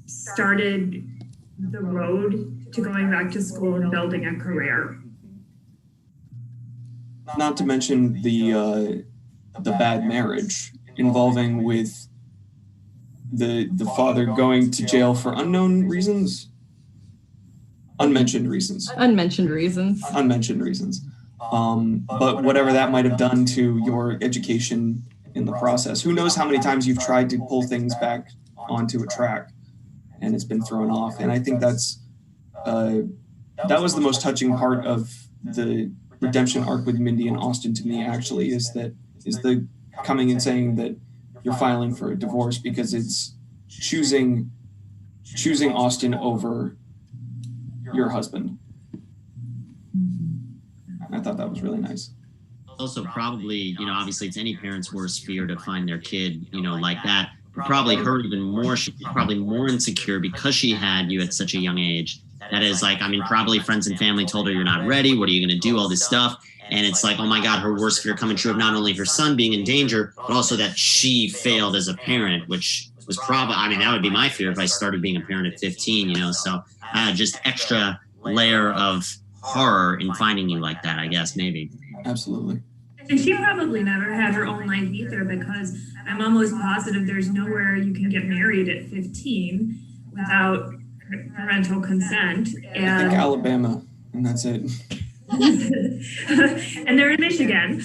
started the road to going back to school and building a career. Not to mention the bad marriage involving with the father going to jail for unmentioned reasons. But whatever that might have done to your education in the process. Who knows how many times you've tried to pull things back onto a track and it's been thrown off. And I think that was the most touching part of the redemption arc with Mindy and Austin to me, actually, is the coming and saying that you're filing for a divorce because it's choosing Austin over your husband. I thought that was really nice. Also, probably, obviously it's any parent's worst fear to find their kid, like that. But probably her even more, she's probably more insecure because she had you at such a young age. That is probably friends and family told her you're not ready. What are you going to do? All this stuff. And it's like, oh my God, her worst fear coming true of not only her son being in danger, but also that she failed as a parent, which was probably, that would be my fear if I started being a parent at 15, so just extra layer of horror in finding you like that, I guess, maybe. Absolutely. And she probably never had her own life either, because I'm almost positive there's nowhere you can get married at 15 without parental consent. And I think Alabama, and that's it. And they're in Michigan.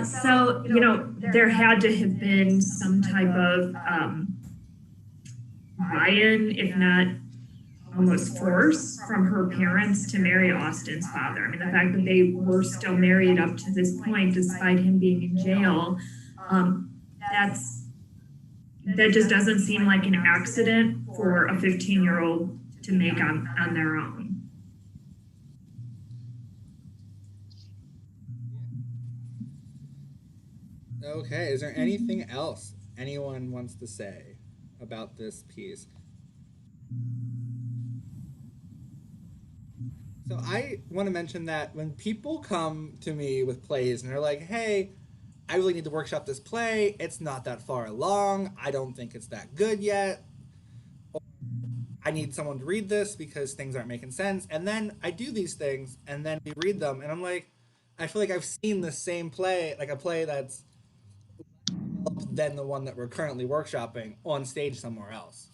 So, there had to have been some type of buy-in, if not almost force, from her parents to marry Austin's father. The fact that they were still married up to this point, despite him being in jail, that just doesn't seem like an accident for a 15-year-old to make on their own. Okay, is there anything else anyone wants to say about this piece? So I want to mention that when people come to me with plays and they're like, hey, I really need to workshop this play. It's not that far along. I don't think it's that good yet. I need someone to read this because things aren't making sense. And then I do these things, and then we read them, and I'm like, I feel like I've seen the same play, like a play that's than the one that we're currently workshopping on stage somewhere else.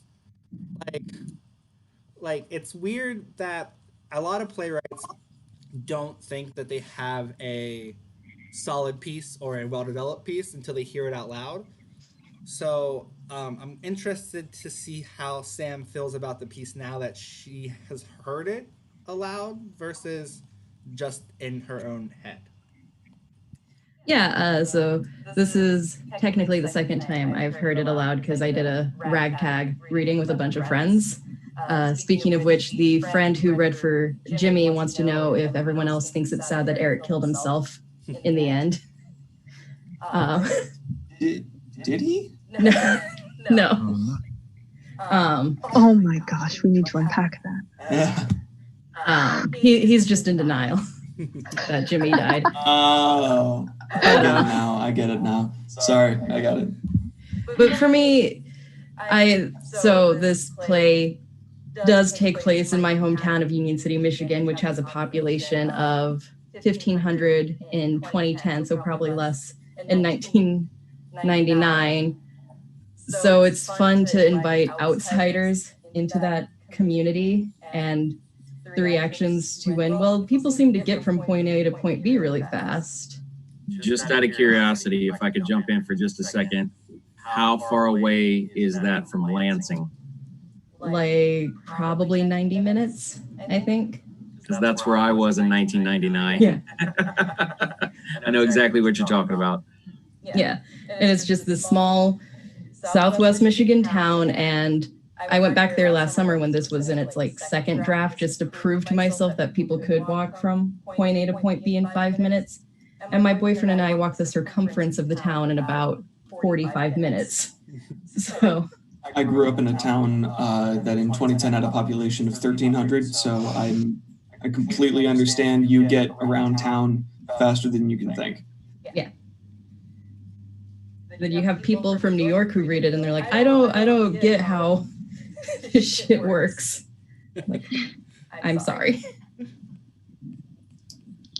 Like it's weird that a lot of playwrights don't think that they have a solid piece or a well-developed piece until they hear it out loud. So I'm interested to see how Sam feels about the piece now that she has heard it aloud versus just in her own head. Yeah, so this is technically the second time I've heard it aloud because I did a ragtag reading with a bunch of friends. Speaking of which, the friend who read for Jimmy wants to know if everyone else thinks it's sad that Eric killed himself in the end. Did he? No. No. Oh my gosh, we need to unpack that. Yeah. He's just in denial that Jimmy died. Oh, I get it now. Sorry, I got it. But for me, so this play does take place in my hometown of Union City, Michigan, which has a population of 1,500 in 2010, so probably less in 1999. So it's fun to invite outsiders into that community, and the reactions to when, well, people seem to get from point A to point B really fast. Just out of curiosity, if I could jump in for just a second, how far away is that from Lansing? Like probably 90 minutes, I think. Because that's where I was in 1999. Yeah. I know exactly what you're talking about. Yeah. And it's just this small Southwest Michigan town. And I went back there last summer when this was in its like second draft, just to prove to myself that people could walk from point A to point B in 5 minutes. And my boyfriend and I walked the circumference of the town in about 45 minutes. So I grew up in a town that in 2010 had a population of 1,300, so I completely understand you get around town faster than you can think. Yeah. Then you have people from New York who read it and they're like, I don't get how this shit works. Like, I'm sorry.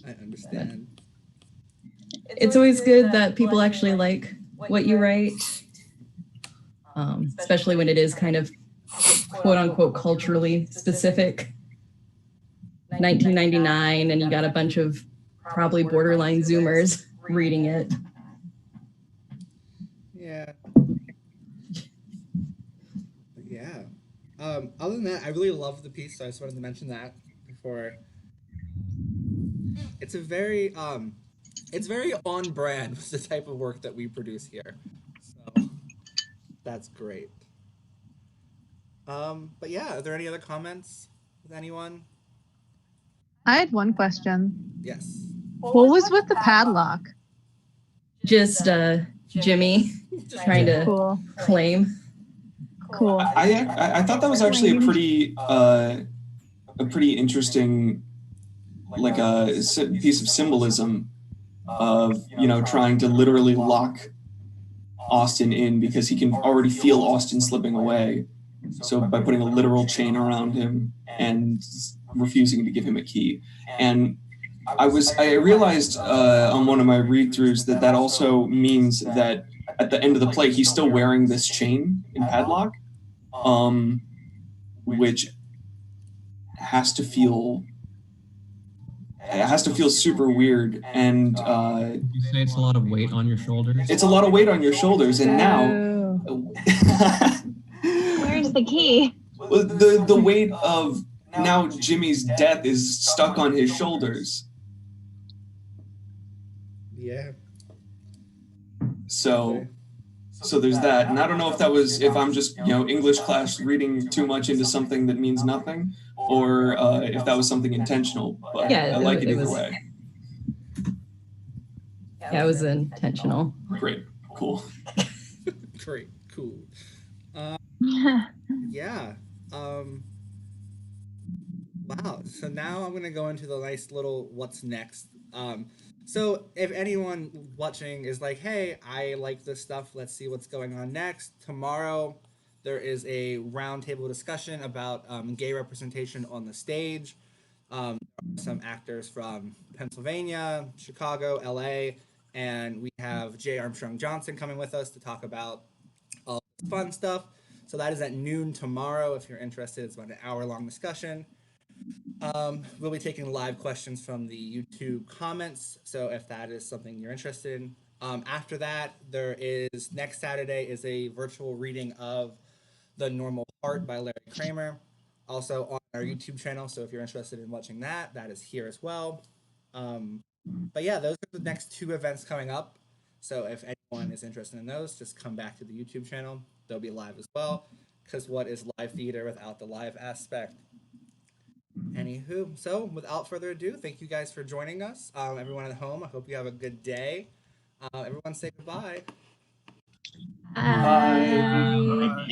I understand. It's always good that people actually like what you write, especially when it is kind of quote unquote culturally specific. 1999, and you got a bunch of probably borderline Zoomers reading it. Yeah. Yeah. Other than that, I really love the piece, so I just wanted to mention that before. It's a very on brand with the type of work that we produce here. So that's great. But yeah, are there any other comments with anyone? I had one question. Yes. What was with the padlock? Just Jimmy trying to claim. Cool. I thought that was actually a pretty interesting, like a piece of symbolism of, trying to literally lock Austin in because he can already feel Austin slipping away. So by putting a literal chain around him and refusing to give him a key. And I realized on one of my read-throughs that also means that at the end of the play, he's still wearing this chain and padlock, which has to feel super weird. And you say it's a lot of weight on your shoulders. It's a lot of weight on your shoulders, and now Where's the key? the weight of now Jimmy's death is stuck on his shoulders. Yeah. So there's that, and I don't know if I'm just English class reading too much into something that means nothing, or if that was something intentional. But Yeah, I like it either way. Yeah, it was intentional. Great, cool. Great, cool. Yeah. Wow. So now I'm gonna go into the nice little what's next. So if anyone watching is like, hey, I like this stuff, let's see what's going on next. Tomorrow, there is a roundtable discussion about gay representation on the stage. Some actors from Pennsylvania, Chicago, LA, and we have Jay Armstrong Johnson coming with us to talk about all this fun stuff. So that is at noon tomorrow. If you're interested, it's about an hour-long discussion. We'll be taking live questions from the YouTube comments. So if that is something you're interested in. After that, there is next Saturday is a virtual reading of The Normal Heart by Larry Kramer, also on our YouTube channel. So if you're interested in watching that, that is here as well. But yeah, those are the next 2 events coming up. So if anyone is interested in those, just come back to the YouTube channel. They'll be live as well. Because what is live theater without the live aspect? Anywho, so without further ado, thank you guys for joining us. Everyone at home, I hope you have a good day. Everyone say goodbye. Bye. Thank